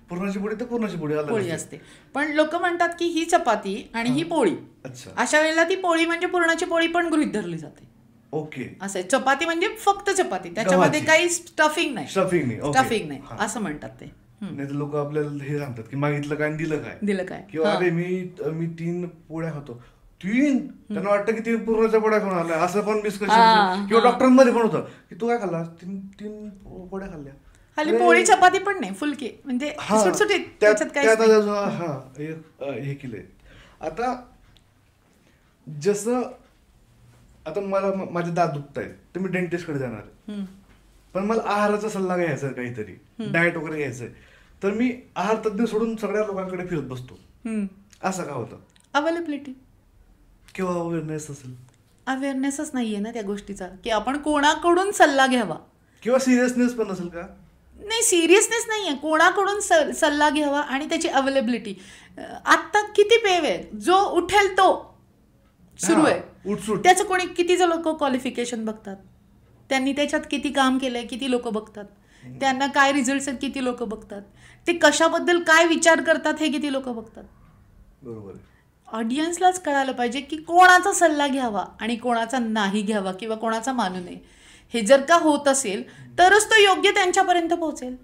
पुरणाची पोळी तर पुरणाची पोळी असते. पण लोक म्हणतात की ही चपाती आणि ही पोळी. अच्छा. अशा वेळेला ती पोळी म्हणजे पुरणाची पोळी पण गृहीत धरली जाते. ओके. असं चपाती म्हणजे फक्त चपाती, त्याच्यामध्ये काही स्टफिंग नाही असं म्हणतात ते. नाही तर लोक आपल्याला हे सांगतात की मागितलं काय दिलं काय किंवा अरे मी 3 पोळ्या खातो. 3, त्यांना वाटतं की 3 पूर्णाच्या पोळ्या खाऊन आल्या, असं पण मिसकन्सेप्शन. किंवा डॉक्टरांमध्ये पण होतं की तू काय खाल्ला, 3 पोळ्या खाल्ल्या. हल्ली पोळी चपाती पण नाही, फुलकी म्हणजे सुटसुटीत, त्याच्यात काय हे केलंय. आता जसं आता मला माझे दात दुखत आहेत तर मी डेंटिस्टकडे जाणार आहे, पण मला आहाराचा सल्ला घ्यायचा, काहीतरी डाएट वगैरे घ्यायचंय, तर मी आहार तज्ञ सोडून सगळ्या लोकांकडे फिरत बसतो. असं का होतं? अवेलेबिलिटी किंवा अवेअरनेस असेल. अवेअरनेसच नाहीये ना त्या गोष्टीचा की आपण कोणाकडून सल्ला घ्यावा, किंवा सिरियसनेस पण नसेल का? नाही, सिरियसनेस नाहीये, कोणाकडून सल्ला घ्यावा आणि त्याची अवेलेबिलिटी. आत्ता किती पेव आहे, जो उठेल तो सुरू आहे, त्याचं कोणी किती लोक क्वालिफिकेशन बघतात, त्यांनी त्याच्यात किती काम केलंय किती लोक बघतात, त्यांना काय रिझल्ट आहेत किती लोक बघतात, ते कशाबद्दल काय विचार करतात हे किती लोक बघतात. बरोबर. ऑडियन्सलाच कळायला पाहिजे की कोणाचा सल्ला घ्यावा आणि कोणाचा नाही घ्यावा किंवा कोणाचा मानू नये. हे जर का होत असेल तरच तो योग्य त्यांच्यापर्यंत पोहोचेल.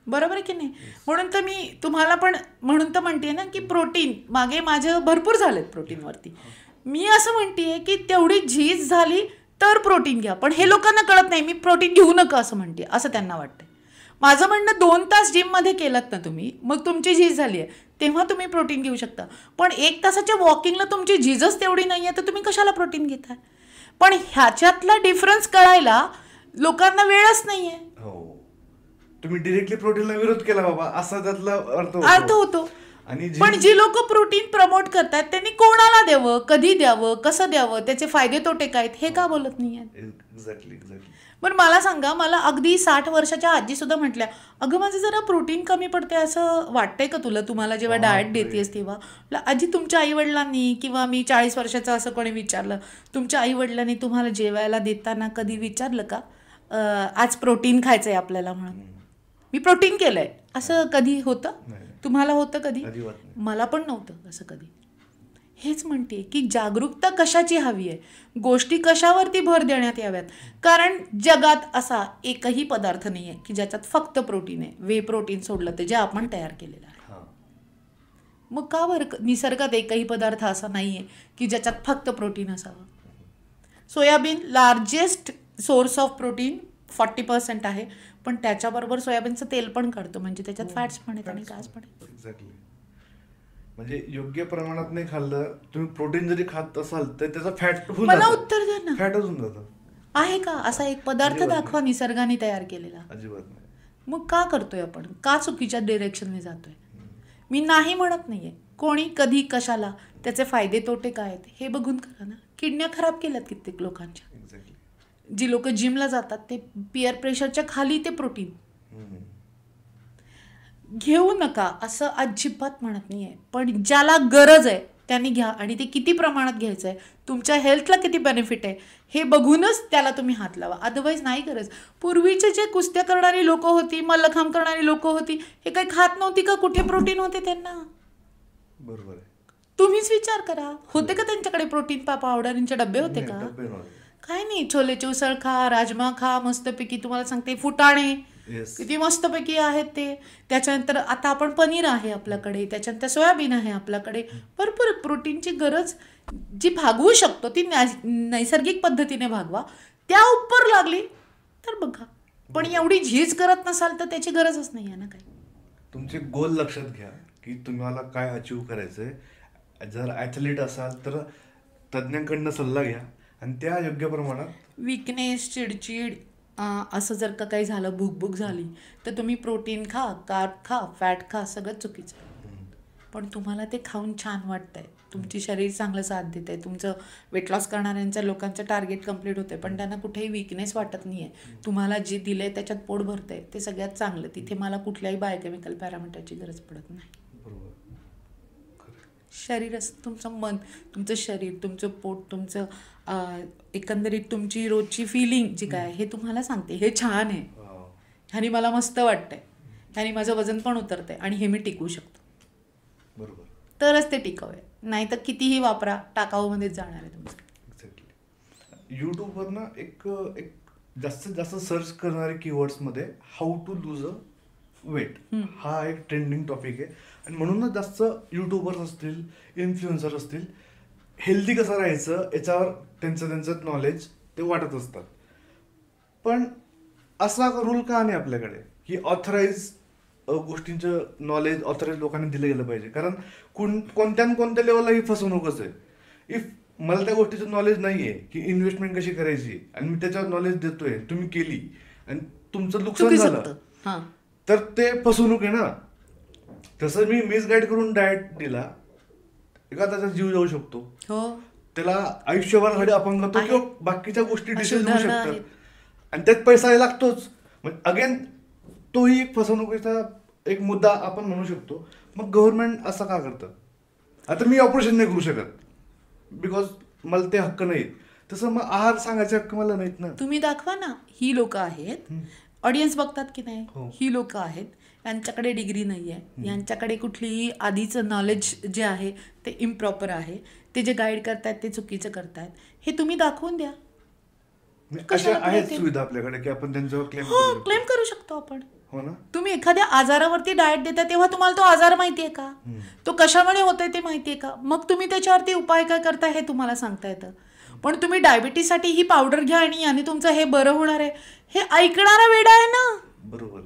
बरोबर आहे की नाही? म्हणून तर मी तुम्हाला पण म्हणून तर म्हणते ना की प्रोटीन मागे माझं भरपूर झालेत प्रोटीनवरती. मी असं म्हणतेय की तेवढी झीज झाली तर प्रोटीन घ्या, पण हे लोकांना कळत नाही. मी प्रोटीन घेऊ नका असं म्हणते, असं त्यांना वाटतंय. माझं म्हणणं 2 तास जिममध्ये केलात ना तुम्ही, मग तुमची झीज झाली आहे तेव्हा तुम्ही प्रोटीन घेऊ शकता. पण 1 तासाच्या वॉकिंगला तुमची झीजच तेवढी नाही आहे तर तुम्ही कशाला प्रोटीन घेताय? पण ह्याच्यातला डिफरन्स कळायला लोकांना वेळच नाहीये. तुम्ही डिरेक्टली प्रोटीनला विरोध केला बाबा असा त्यातला अर्थ होतो. पण जी लोक प्रोटीन प्रमोट करतात त्यांनी कोणाला द्यावं, कधी द्यावं, कसं द्यावं, त्याचे फायदे तोटे काय हे का बोलत नाहीये? एक्झॅक्टली. पण मला सांगा, मला अगदी 60 वर्षाच्या आजी सुद्धा म्हटल्या, अगं माझं जरा प्रोटीन कमी पडते असं वाटतंय का तुला, तुम्हाला जेव्हा डाएट देतेस तेव्हा. आजी तुमच्या आईवडिलांनी किंवा मी 40 वर्षाचं असं कोणी विचारलं, तुमच्या आईवडिलांनी तुम्हाला जेवायला देताना कधी विचारलं का आज प्रोटीन खायचंय आपल्याला म्हणून, मी प्रोटीन केलंय, असं कधी होतं? तुम्हाला होतं कधी? मला पण नव्हतं असं कधी. हेच म्हणते की जागरूकता कशाची हवी आहे, गोष्टी कशावरती भर देण्यात याव्यात. कारण जगात असा एकही पदार्थ नाही आहे की ज्याच्यात फक्त प्रोटीन आहे, वे प्रोटीन सोडलं ते जे आपण तयार केलेलं आहे. मग का बरं निसर्गात एकही पदार्थ असा नाही आहे की ज्याच्यात फक्त प्रोटीन असावं? Soybean largest source of protein 40% आहे, पण त्याच्याबरोबर सोयाबीनचं तेल पण काढतो, म्हणजे त्याच्यात फॅट्स पण आहेत आणि कास पण आहेत. एक्झॅक्टली. म्हणजे योग्य प्रमाणात नाही खाल्लं, तुम्ही प्रोटीन जरी खात असाल तर त्याचा फॅट होऊन मला उत्तर द्या ना, फॅटच होऊन जातं. आहे का असा एक पदार्थ दाखवा निसर्गाने तयार केलेला? अजिबात नाही. मग का करतोय आपण, का चुकीच्या डिरेक्शनने जातोय? मी नाही म्हणत नाहीये, कोणी कधी कशाला त्याचे फायदे तोटे काय आहेत हे बघून करा ना. किडन्या खराब केल्यात कित्येक लोकांच्या. एक्झॅक्टली. जी लोक जिमला जातात ते पिअर प्रेशरच्या खाली ते प्रोटीन घेऊ नका असं अजिबात म्हणत नाही आहे, पण ज्याला गरज आहे त्यांनी घ्या. आणि ते किती प्रमाणात घ्यायचं आहे, तुमच्या हेल्थला किती बेनिफिट आहे हे बघूनच त्याला तुम्ही हात लावा. अदरवाईज नाही गरज. पूर्वीचे जे कुस्त्या करणारी लोकं होती, मल्लखांब करणारी लोकं होती, हे काही खात नव्हती का? कुठे प्रोटीन होते त्यांना? बरोबर आहे. तुम्हीच विचार करा, होते का त्यांच्याकडे प्रोटीन पावडरचे डबे होते का? डब्बे नव्हते. काय नाही, छोलेची उसळ खा, राजमा खा मस्तपैकी. तुम्हाला सांगते फुटाणे Yes. किती मस्तपैकी आहेत ते. त्याच्यानंतर आता आपण पनीर आहे आपल्याकडे, त्याच्यानंतर सोयाबीन आहे आपल्याकडे. भरपूर प्रोटीनची गरज जी भागवू शकतो ती नैसर्गिक पद्धतीने भागवा. त्या उपर लागली तर बघा, पण एवढी झीज करत नसाल तर त्याची गरजच नाही आहे ना काही. तुमचे गोल लक्षात घ्या की तुम्हाला काय अचीव करायचंय. जर ॲथलीट असाल तर तज्ज्ञांकडनं सल्ला घ्या आणि त्या योग्य प्रमाणात. विकनेस, चिडचिड असं जर का काही झालं, भूक झाली, तर तुम्ही प्रोटीन खा, कार्ब खा, फॅट खा, सगळं चुकीचं आहे. पण तुम्हाला ते खाऊन छान वाटतंय, तुमची शरीर चांगलं साथ देत आहे, तुमचं वेट लॉस करणाऱ्यांच्या लोकांचं टार्गेट कम्प्लीट होतंय, पण त्यांना कुठेही विकनेस वाटत नाही आहे. तुम्हाला जे दिलंय त्याच्यात पोट भरतंय ते सगळ्यात चांगलं. तिथे मला कुठल्याही बायोकेमिकल पॅरामीटरची गरज पडत नाही. शरीरच, तुमचं मन, तुमचं शरीर, तुमचं पोट, तुमचं एकंदरीत तुमची रोजची फिलिंग जी काय हे तुम्हाला सांगते हे छान आहे, ह्यानी मला मस्त वाटतंय, ह्यानी माझं वजन पण उतरतंय आणि हे मी टिकवू शकतो. बरोबर. तरच ते टिकाऊ आहे, नाही तर कितीही वापरा टाकाऊमध्येच जाणार आहे तुमचं. एक्झॅक्टली. यूट्यूबवर ना एक जास्तीत जास्त सर्च करणारे कीवर्ड्समध्ये how to lose a weight हा एक ट्रेंडिंग टॉपिक आहे. आणि म्हणूनच जास्त यूट्यूबर्स असतील, इन्फ्लुएन्सर असतील, हेल्दी कसं राहायचं याच्यावर त्यांचं नॉलेज ते वाटत असतात. पण असा रूल का नाही आपल्याकडे की ऑथराईज गोष्टींचं नॉलेज ऑथराईज लोकांनी दिलं गेलं पाहिजे. कारण कोणत्या लेवलला ही फसवणूकच आहे. इफ मला त्या गोष्टीचं नॉलेज नाही आहे की इन्व्हेस्टमेंट कशी करायची आणि मी त्याच्यावर नॉलेज देतोय, तुम्ही केली आणि तुमचं नुकसान झालं तर ते फसवणूक आहे ना. तसं मी मिसगाईड करून डाएट दिला, एखाद्याचा जीव जाऊ शकतो, त्याला आयुष्यभरासाठी अपंगत्व किंवा बाकीच्या गोष्टी डिसीज होऊ शकतात आणि त्यात पैसा लागतोच. अगेन तोही एक फसवणुकीचा एक मुद्दा आपण म्हणू शकतो. मग गव्हर्नमेंट असं का करतं? आता मी ऑपरेशन नाही करू शकत बिकॉज मला ते हक्क नाहीत, तसं मग आहार सांगायचे हक्क मला नाहीत ना. तुम्ही दाखवा ना, ही लोक आहेत, ऑडियन्स बघतात की नाही, ही लोक आहेत, यांच्याकडे डिग्री नाही आहे, यांच्याकडे कुठलीही आधीचं नॉलेज जे आहे ते इम्प्रॉपर आहे, ते जे गाईड करतायत ते चुकीचं करतायत, हे तुम्ही दाखवून द्या. अशा आहेत सुविधा आपल्याकडे की आपण त्यांच्यावर क्लेम करू शकतो आपण. हो ना. तुम्ही एखाद्या आजारावरती डाएट देता तेव्हा तुम्हाला तो आजार माहितीये का, तो कशामुळे होतोय ते माहितीये का, मग तुम्ही त्याच्यावरती उपाय काय करताय हे तुम्हाला सांगता येतं. पण तुम्ही डायबिटीससाठी ही पावडर घ्या आणि याने तुमचं हे बरं होणार आहे, हे ऐकणारा वेडा आहे ना. बरोबर.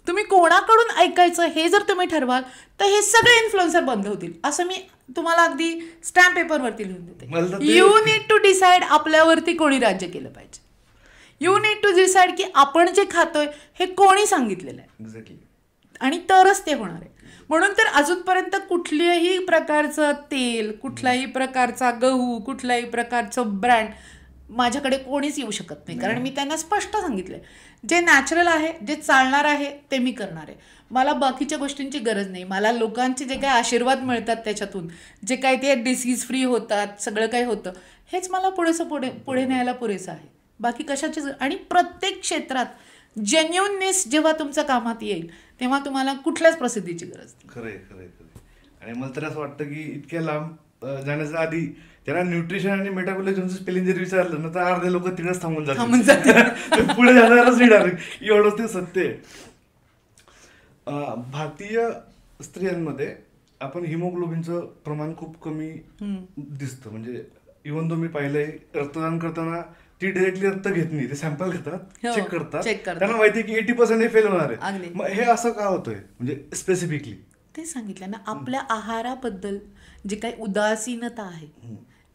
तुम्ही कोणाकडून ऐकायचं हे जर तुम्ही ठरवाल तर हे सगळे इन्फ्लुएन्सर बंद होतील, असं मी तुम्हाला अगदी स्टॅम्प पेपरवरती लिहून देते. यू नीड टू डिसाईड आपल्यावरती कोणी राज्य केलं पाहिजे. यू नीड टू डिसाईड की आपण जे खातोय हे कोणी सांगितलेलं आहे. एक्झॅक्टली. आणि तरच ते होणार आहे. म्हणून तर अजूनपर्यंत कुठल्याही प्रकारचं तेल, कुठल्याही प्रकारचा गहू, कुठल्याही प्रकारचं ब्रँड माझ्याकडे कोणीच येऊ शकत नाही. कारण मी त्यांना स्पष्ट सांगितलंय जे नॅचरल आहे, जे चालणार आहे ते मी करणार आहे. मला बाकीच्या गोष्टींची गरज नाही. मला लोकांचे जे काही आशीर्वाद मिळतात त्याच्यातून, जे काही ते डिसीज फ्री होतात, सगळं काही होतं, हेच मला पुढे न्यायला पुरेसं आहे. बाकी कशाची. आणि प्रत्येक क्षेत्रात जेन्युननेस जेव्हा तुमच्या कामात येईल तेव्हा तुम्हाला कुठल्याच प्रसिद्धीची गरज नाही. खरंय खरंय खरंय. आणि मला तर असं वाटतं की इतक्या लांब जाण्याच्या आधी त्यांना न्यूट्रिशन आणि मेटाबॉलिझमचं स्पेलिंग जर विचारलं ना तर अर्धे लोक तिकडेच थांबून जातात. पुढे जाणारच नाही. एवढंच ते सत्य आहे. भारतीय स्त्रियांमध्ये आपण हिमोग्लोबिनचं प्रमाण खूप कमी दिसतं. म्हणजे इव्हन तो मी पाहिलंय, रक्तदान करताना ती डायरेक्टली रक्त घेत नाही, ते सॅम्पल घेतात, चेक करतात, त्यांना माहिती आहे की 80% हे फेल होणार आहे. मग हे असं का होतंय म्हणजे स्पेसिफिकली ते सांगितलं ना. आपल्या आहाराबद्दल जी काही उदासीनता आहे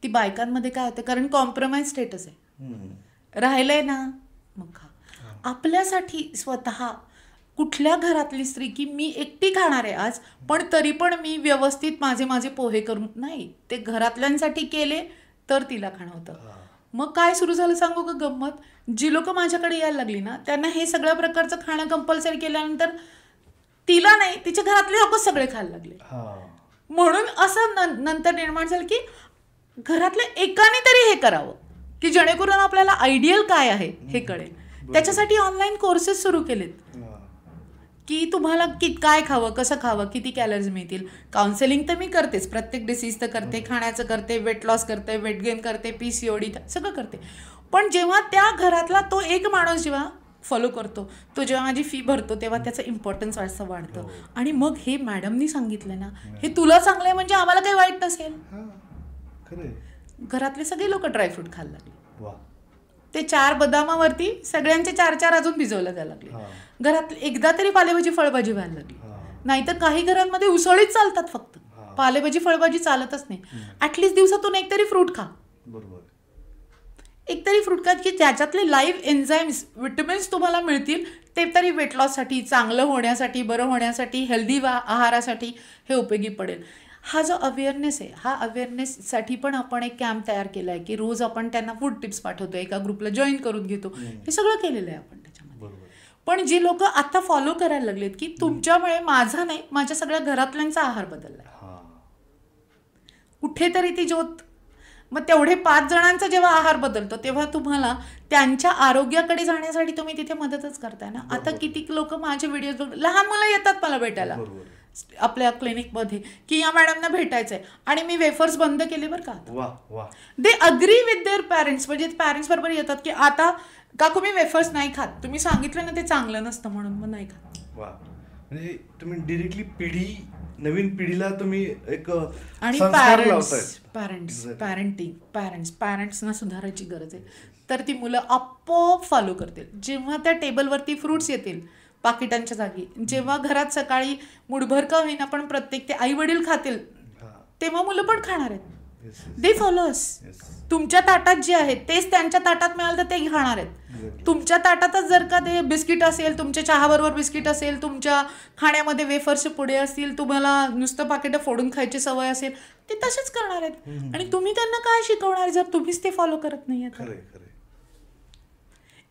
ती बायकांमध्ये काय होते, कारण कॉम्प्रोमाइज स्टेटस आहे, राहिलंय ना मग खा. आपल्यासाठी स्वतः कुठल्या घरातली स्त्री की मी एकटी खाणार आहे आज, पण तरी पण मी व्यवस्थित माझे पोहे करून नाही, ते घरातल्यांसाठी केले तर तिला खाणं होतं. मग काय सुरू झालं सांगू का गंमत, जी लोक माझ्याकडे यायला लागली ना त्यांना हे सगळ्या प्रकारचं खाणं कंपल्सरी केल्यानंतर तिला नाही, तिच्या घरातले लोक सगळे खायला लागले. म्हणून असं नंतर निर्माण झालं की घरातल्या एकाने तरी हे करावं की जेणेकरून आपल्याला आयडियल काय आहे हे कळेल. त्याच्यासाठी ऑनलाईन कोर्सेस सुरू केलेत की तुम्हाला काय खावं, कसं खावं, किती कॅलरीज मिळतील. काउन्सिलिंग तर मी करतेच, प्रत्येक डिसीज तर करते, खाण्याचं करते, वेट लॉस करते, वेट गेन करते, PCOD सगळं करते. पण जेव्हा त्या घरातला तो एक माणूस जेव्हा फॉलो करतो, तो जेव्हा माझी फी भरतो तेव्हा त्याचं इम्पॉर्टन्स असं वाढतं. आणि मग हे मॅडमनी सांगितलं ना, हे तुला चांगलं आहे म्हणजे आम्हाला काही वाईट नसेल. घरातले सगळे लोक ड्रायफ्रूट खायला लागले. ते 4 बदामावरती सगळ्यांचे 4 अजून भिजवलं जायला लागले. घरात एकदा तरी पालेभाजी फळभाजी व्हायला लागली. नाहीतर काही घरांमध्ये उसळीच चालतात, फक्त पालेभाजी फळभाजी चालतच नाही. ऍटलिस्ट दिवसातून एकतरी फ्रूट खा, एकतरी फ्रूट खा की ज्याच्यातले लाईव्ह एन्झाईम्स, विटॅमिन्स तुम्हाला मिळतील. ते तरी वेट लॉससाठी, चांगलं होण्यासाठी, बरं होण्यासाठी, हेल्दी आहारासाठी हे उपयोगी पडेल. हा जो अवेअरनेस आहे, हा अवेअरनेससाठी पण आपण एक कॅम्प तयार केला आहे की रोज आपण त्यांना फूड टिप्स पाठवतो, एका ग्रुपला जॉईन करून घेतो. हे सगळं केलेलं आहे आपण त्याच्यामध्ये. पण जी लोक आता फॉलो करायला लागलेत की तुमच्यामुळे माझा नाही, माझ्या सगळ्या घरातल्यांचा आहार बदललाय, कुठेतरी ती ज्योत. मग तेवढे 5 जणांचा जेव्हा आहार बदलतो तेव्हा तुम्हाला त्यांच्या आरोग्याकडे जाण्यासाठी तुम्ही तिथे मदतच करताय ना. आता किती लोक माझे व्हिडिओ बघ, लहान मुलं येतात मला भेटायला आपल्या क्लिनिकमध्ये की या मॅडमना भेटायचंय आणि मी वेफर्स बंद केले बरं का. They agree with their parents, म्हणजे पॅरेंट्स बरोबर येतात की आता काकू मी वेफर्स नाही खात, तुम्ही सांगितलं ना ते चांगलं नसतं म्हणून मग नाही खात. म्हणजे तुम्ही डिरेक्टली नवीन पिढीला तुम्ही एक आणि पॅरेंट्सना सुधारायची गरज आहे. तर ती मुलं आपोआप फॉलो करतील. जेव्हा त्या टेबलवरती फ्रुट्स येतील पाकिटांच्या जागी, जेव्हा घरात सकाळी मुठभर का होईना पण प्रत्येक ते आई वडील खातील, तेव्हा मुलं पण खाणार आहेत. They follow us. तुमच्या ताटात जे आहे तेच त्यांच्या ताटात मिळालं तर ते खाणार आहेत. तुमच्या ताटातच जर का ते बिस्किट असेल, तुमच्या चहाबरोबर बिस्किट असेल, तुमच्या खाण्यामध्ये वेफर्सचे पुडे असतील, तुम्हाला नुसतं पाकिटं फोडून खायची सवय असेल, ते तसेच करणार आहेत. आणि तुम्ही त्यांना काय शिकवणार जर तुम्हीच ते फॉलो करत नाही.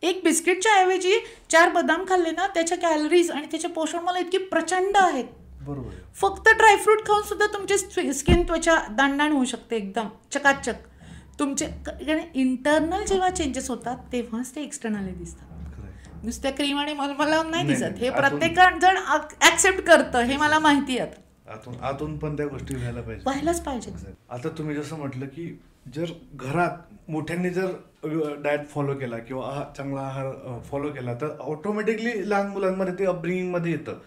एक बिस्किटच्या ऐवजी 4 बदाम खाल्ले ना, त्याच्या कॅलरीज आणि त्याचे पोषण मला इतकी प्रचंड आहेत. फक्त ड्रायफ्रूट खाऊन सुद्धा तुमची स्किन, त्वचा दाणदाण होऊ शकते, एकदम चकाचक. तुमचे इंटरनल जेव्हा चेंजेस होतात तेव्हाच ते एक्सटर्नली दिसतात. नुसत्या क्रीम आणि मलमला नाही दिसत. हे प्रत्येक जण ऍक्सेप्ट करतं, हे मला माहिती आहे. आतून पण त्या गोष्टी व्हायलाच पाहिजे. आता तुम्ही जसं म्हटलं की जर घरात मोठ्यांनी जर डाएट फॉलो केला किंवा चांगला आहार फॉलो केला तर ऑटोमॅटिकली लहान मुलांमध्ये ते अपब्रिंगिंग मध्ये येतं.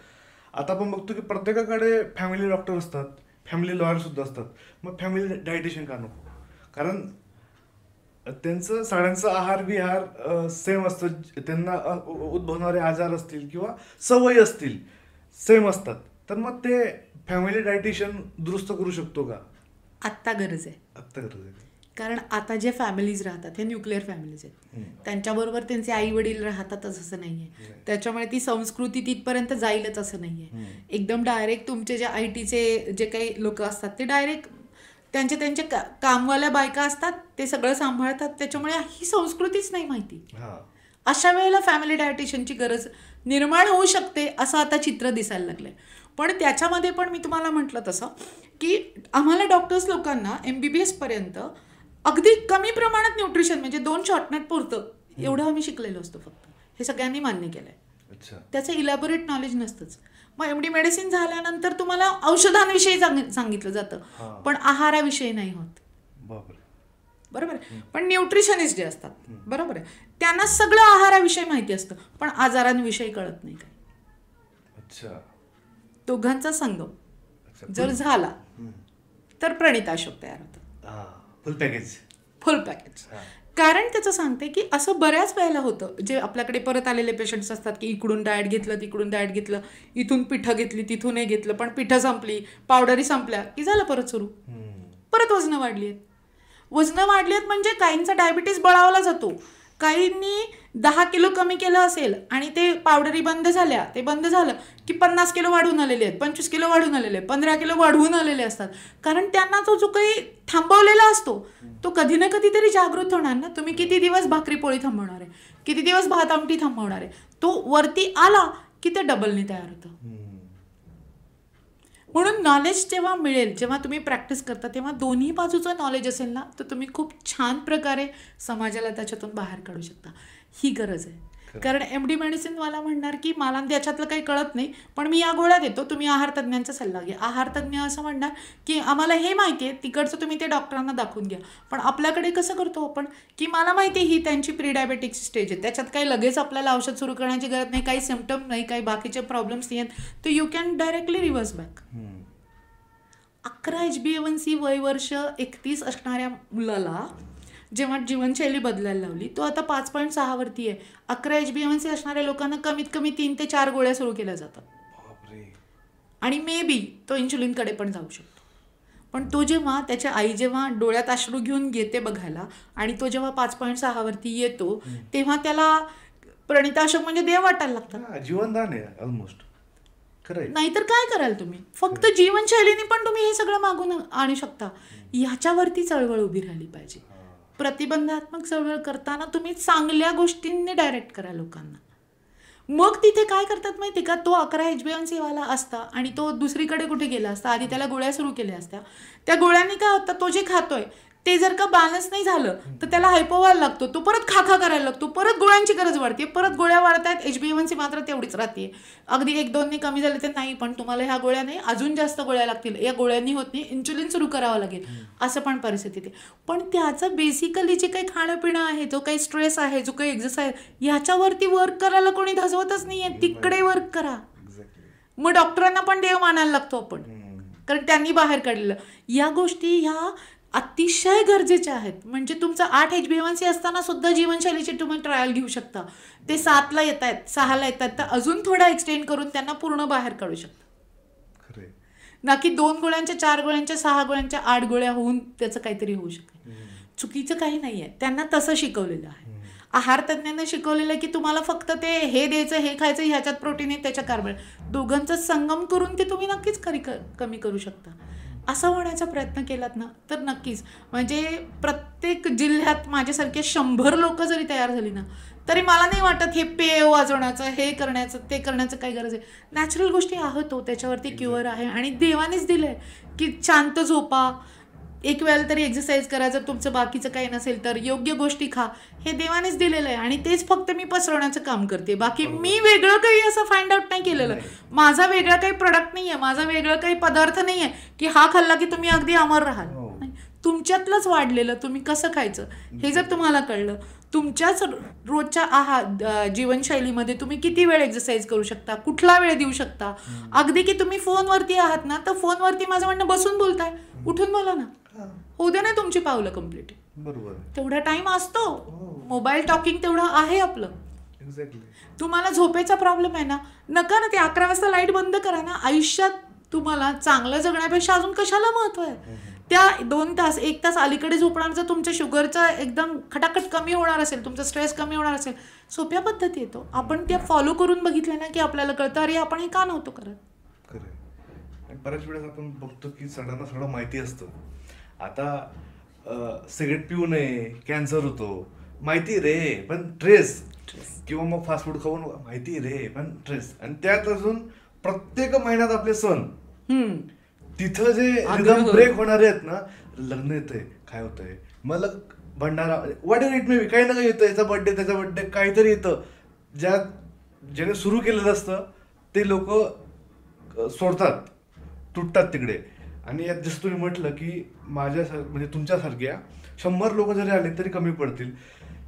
आता आपण बघतो की प्रत्येकाकडे फॅमिली डॉक्टर असतात, फॅमिली लॉयर सुद्धा असतात. मग फॅमिली डायटिशियन का नको? कारण त्यांचं सगळ्यांचं आहार विहार सेम असतं. त्यांना उद्भवणारे आजार असतील किंवा सवयी असतील सेम असतात. तर मग ते फॅमिली डायटिशियन दुरुस्त करू शकतो का? आत्ता गरज आहे. कारण आता जे फॅमिलीज राहतात हे न्यूक्लिअर फॅमिलीज आहेत. त्यांच्याबरोबर त्यांचे आई वडील राहतातच असं नाहीये. त्याच्यामुळे ती संस्कृती तिथपर्यंत जाईलच असं नाहीये. एकदम डायरेक्ट तुमचे जे IT जे काही लोक असतात ते डायरेक्ट त्यांचे कामवाल्या बायका असतात, ते सगळं सांभाळतात. त्याच्यामुळे ही संस्कृतीच नाही माहिती. अशा वेळेला फॅमिली डायटिशियनची गरज निर्माण होऊ शकते असं आता चित्र दिसायला लागलंय. पण त्याच्यामध्ये पण मी तुम्हाला म्हटलं तसं की आम्हाला डॉक्टर्स लोकांना MBBS पर्यंत अगदी कमी प्रमाणात न्यूट्रिशन म्हणजे 2 शॉर्टनट पुरतं एवढं आम्ही शिकलेलो असतो फक्त. हे सगळ्यांनी मान्य केलंय. त्याचं इलॅबोरेट नॉलेज नसतंच. मग MD मेडिसिन झाल्यानंतर तुम्हाला औषधांविषयी सांगितलं जातं, पण आहाराविषयी नाही होत. बरोबर. पण न्यूट्रिशनिस्ट जे असतात, बरोबर आहे, त्यांना सगळं आहाराविषयी माहिती असतं पण आजारांविषयी कळत नाही काही. दोघांचा संगम जर झाला तर प्रणित अशोक तयार होतं. फुल पॅकेज. कारण त्याचं सांगते की असं बऱ्याच वेळेला होतं, जे आपल्याकडे परत आलेले पेशंट्स असतात की इकडून डाएट घेतलं, तिकडून डाएट घेतलं, इथून पिठं घेतली, तिथूनही घेतलं, पण पिठं संपली, पावडरी संपल्या की झालं परत सुरू. परत वजनं वाढली आहेत म्हणजे काहींचा डायबिटीस बळावला जातो, काहींनी 10 किलो कमी केलं असेल आणि ते पावडरी बंद झाल्या, ते बंद झालं की 50 किलो वाढून आलेले आहेत, 25 किलो वाढून आलेले आहेत, 15 किलो वाढवून आलेले असतात. कारण त्यांना तो जो काही थांबवलेला असतो तो कधी ना कधीतरी जागृत होणार ना. तुम्ही किती दिवस भाकरी पोळी थांबवणार आहे, किती दिवस भात आमटी थांबवणार आहे, तो वरती आला की ते डबलने तयार होतं. म्हणून नॉलेज जेव्हा मिळेल, जेव्हा तुम्ही प्रॅक्टिस करता, तेव्हा दोन्ही बाजूचं नॉलेज असेल ना, तर तुम्ही खूप छान प्रकारे समाजाला त्याच्यातून बाहेर काढू शकता. ही गरज आहे. कारण MD मेडिसिनवाला म्हणणार की मला त्याच्यातलं काही कळत नाही, पण मी या गोळ्या देतो, तुम्ही आहार तज्ज्ञांचा सल्ला घ्या. आहार तज्ज्ञ असं म्हणणार की आम्हाला हे माहिती आहे, तिकडचं तुम्ही ते डॉक्टरांना दाखवून घ्या. पण आपल्याकडे कसं करतो आपण की मला माहिती आहे ही त्यांची प्री डायबेटिक्स स्टेज आहे, त्याच्यात काही लगेच आपल्याला औषध सुरू करण्याची गरज नाही, काही सिम्पटम नाही, काही बाकीचे प्रॉब्लेम्स नाही आहेत, तर you can directly reverse back. 11 HbA1c वय वर्ष 31 असणाऱ्या मुलाला जेव्हा जीवनशैली बदलायला लावली, तो आता 5.6 वरती आहे. 11 HbA1c असणाऱ्या लोकांना कमीत कमी 3 ते 4 गोळ्या सुरू केल्या जातात. आणि मे बी तो इन्शुलिनकडे पण जाऊ शकतो. पण तो जेव्हा त्याच्या आई जेव्हा डोळ्यात अश्रू घेऊन येते बघायला आणि तो जेव्हा 5.6 वरती येतो, तेव्हा त्याला प्रणिताशोक म्हणजे देव वाटायला लागतात. जीवनदान आहे ऑलमोस्ट. नाहीतर काय कराल तुम्ही? फक्त जीवनशैलीने पण तुम्ही हे सगळं मागून आणू शकता. ह्याच्यावरती चळवळ उभी राहिली पाहिजे. प्रतिबंधात्मक चळवळ करताना तुम्ही चांगल्या गोष्टींनी डायरेक्ट करा लोकांना. मग तिथे काय करतात माहिती का, तो 11 HbA1c वाला असता आणि तो दुसरीकडे कुठे गेला असता, आधी त्याला गोळ्या सुरू केल्या असत्या. त्या गोळ्यांनी काय होतं, तो जे खातोय ते जर का बॅलन्स नाही झालं तर त्याला हायपो व्हायला लागतो, तो परत खाखा करायला लागतो, परत गोळ्यांची गरज वाढते, परत गोळ्या वाढत आहेत, HbA1c मात्र तेवढीच राहते. अगदी 1-2 कमी झाले तर नाही, पण तुम्हाला ह्या गोळ्या नाही, अजून जास्त गोळ्या लागतील, या गोळ्यांनी होत नाही, इन्शुलिन सुरू करावं लागेल, असं पण परिस्थिती आहे. पण त्याचं बेसिकली जे काही खाणं पिणं आहे, जो काही स्ट्रेस आहे, जो काही एक्झरसाईज, ह्याच्यावरती वर्क करायला कोणी धजवतच नाहीये. तिकडे वर्क करा. मग डॉक्टरांना पण देव मानायला लागतो आपण, कारण त्यांनी बाहेर काढलेलं. या गोष्टी ह्या अतिशय गरजेच्या आहेत. म्हणजे तुमचं 8 HbA1c असताना सुद्धा जीवनशैलीची तुम्ही ट्रायल घेऊ शकता. ते 7ला येत आहेत, 6ला येत आहेत, तर अजून थोडा एक्सटेंड करून त्यांना पूर्ण बाहेर काढू शकता. ना की 2 गोळ्यांच्या, 4 गोळ्यांच्या, 6 गोळ्यांच्या, 8 गोळ्या होऊन त्याचं काहीतरी होऊ शकतं. चुकीचं काही नाही आहे. त्यांना तसं शिकवलेलं आहे. आहार तज्ज्ञांना शिकवलेलं आहे की तुम्हाला फक्त ते हे द्यायचं, हे खायचं, ह्याच्यात प्रोटीन आहे, त्याच्या कार्बन, दोघांचा संगम करून ते तुम्ही नक्कीच कमी करू शकता. असं होण्याचा प्रयत्न केलात ना तर नक्कीच. म्हणजे प्रत्येक जिल्ह्यात माझ्यासारखे 100 लोक जरी तयार झाली ना, तरी मला नाही वाटत हे पेय वाजवण्याचं, हे करण्याचं, ते करण्याचं काही गरज आहे. नॅचरल गोष्टी आहोत, त्याच्यावरती क्युअर आहे आणि देवानेच दिलंय की शांत झोपा, एक वेळेला तरी एक्सरसाइज करा, जर तुमचं बाकीचं काही नसेल तर योग्य गोष्टी खा, हे देवानेच दिलेलं आहे. आणि तेच फक्त मी पसरवण्याचं काम करते. बाकी मी वेगळं काही असं फाइंड आउट नाही केलेलं. माझा वेगळा काही प्रोडक्ट नाही आहे, माझा वेगळं काही पदार्थ नाही आहे की हा खाल्ला की तुम्ही अगदी अमर राहाल. तुमच्यातलंच वाढलेलं तुम्ही कसं खायचं हे जर तुम्हाला कळलं, तुमच्याच रोजच्या जीवनशैलीमध्ये तुम्ही किती वेळ एक्सरसाइज करू शकता, कुठला वेळ देऊ शकता. अगदी की तुम्ही फोनवरती आहात ना, तर फोनवरती माझं म्हणणं बसून बोलताय, उठून बोला ना, होऊ दे ना तुमची पावलं कम्प्लीट. बरोबर, तेवढा टाइम असतो. मोबाईल टॉकिंग तेवढं आहे आपलं. तुम्हाला झोपेचा प्रॉब्लेम आहे ना, नका ना, ते 11 वाजता लाईट बंद करा ना. आयुष्यात तुम्हाला चांगलं जगण्यापेक्षा अजून कशाला महत्व आहे? त्या 2 तास 1 तास अलीकडे झोपणार, जर तुमच्या शुगरचा एकदम खटाखट कमी होणार असेल, तुमचा स्ट्रेस कमी होणार असेल, सोप्या पद्धती येतो. आपण त्या फॉलो करून बघितल्या ना की आपल्याला कळतं, अरे आपण हे का नव्हतो करत. बऱ्याच वेळेस आपण बघतो की सगळ्यांना सगळं माहिती असतं. आता सिगरेट पिऊ नये, कॅन्सर होतो, माहिती रे, पण ट्रेस, किंवा मग फास्ट फूड खाऊन माहिती रे, पण ट्रेस. आणि त्यात अजून प्रत्येक महिन्यात आपले सण, तिथं जे रिदम ब्रेक होणारे आहेत ना, लग्न येतंय, काय होतंय, मला Bhandara, what ever it may बी, काही ना काही येतं, याचा बर्थडे, त्याचा बर्थडे, काहीतरी येतं. ज्याने सुरू केलेलं असतं ते लोक सोडतात, तुटतात तिकडे. आणि यात जसं तुम्ही म्हटलं की म्हणजे तुमच्यासारख्या 100 लोक जरी आले तरी कमी पडतील.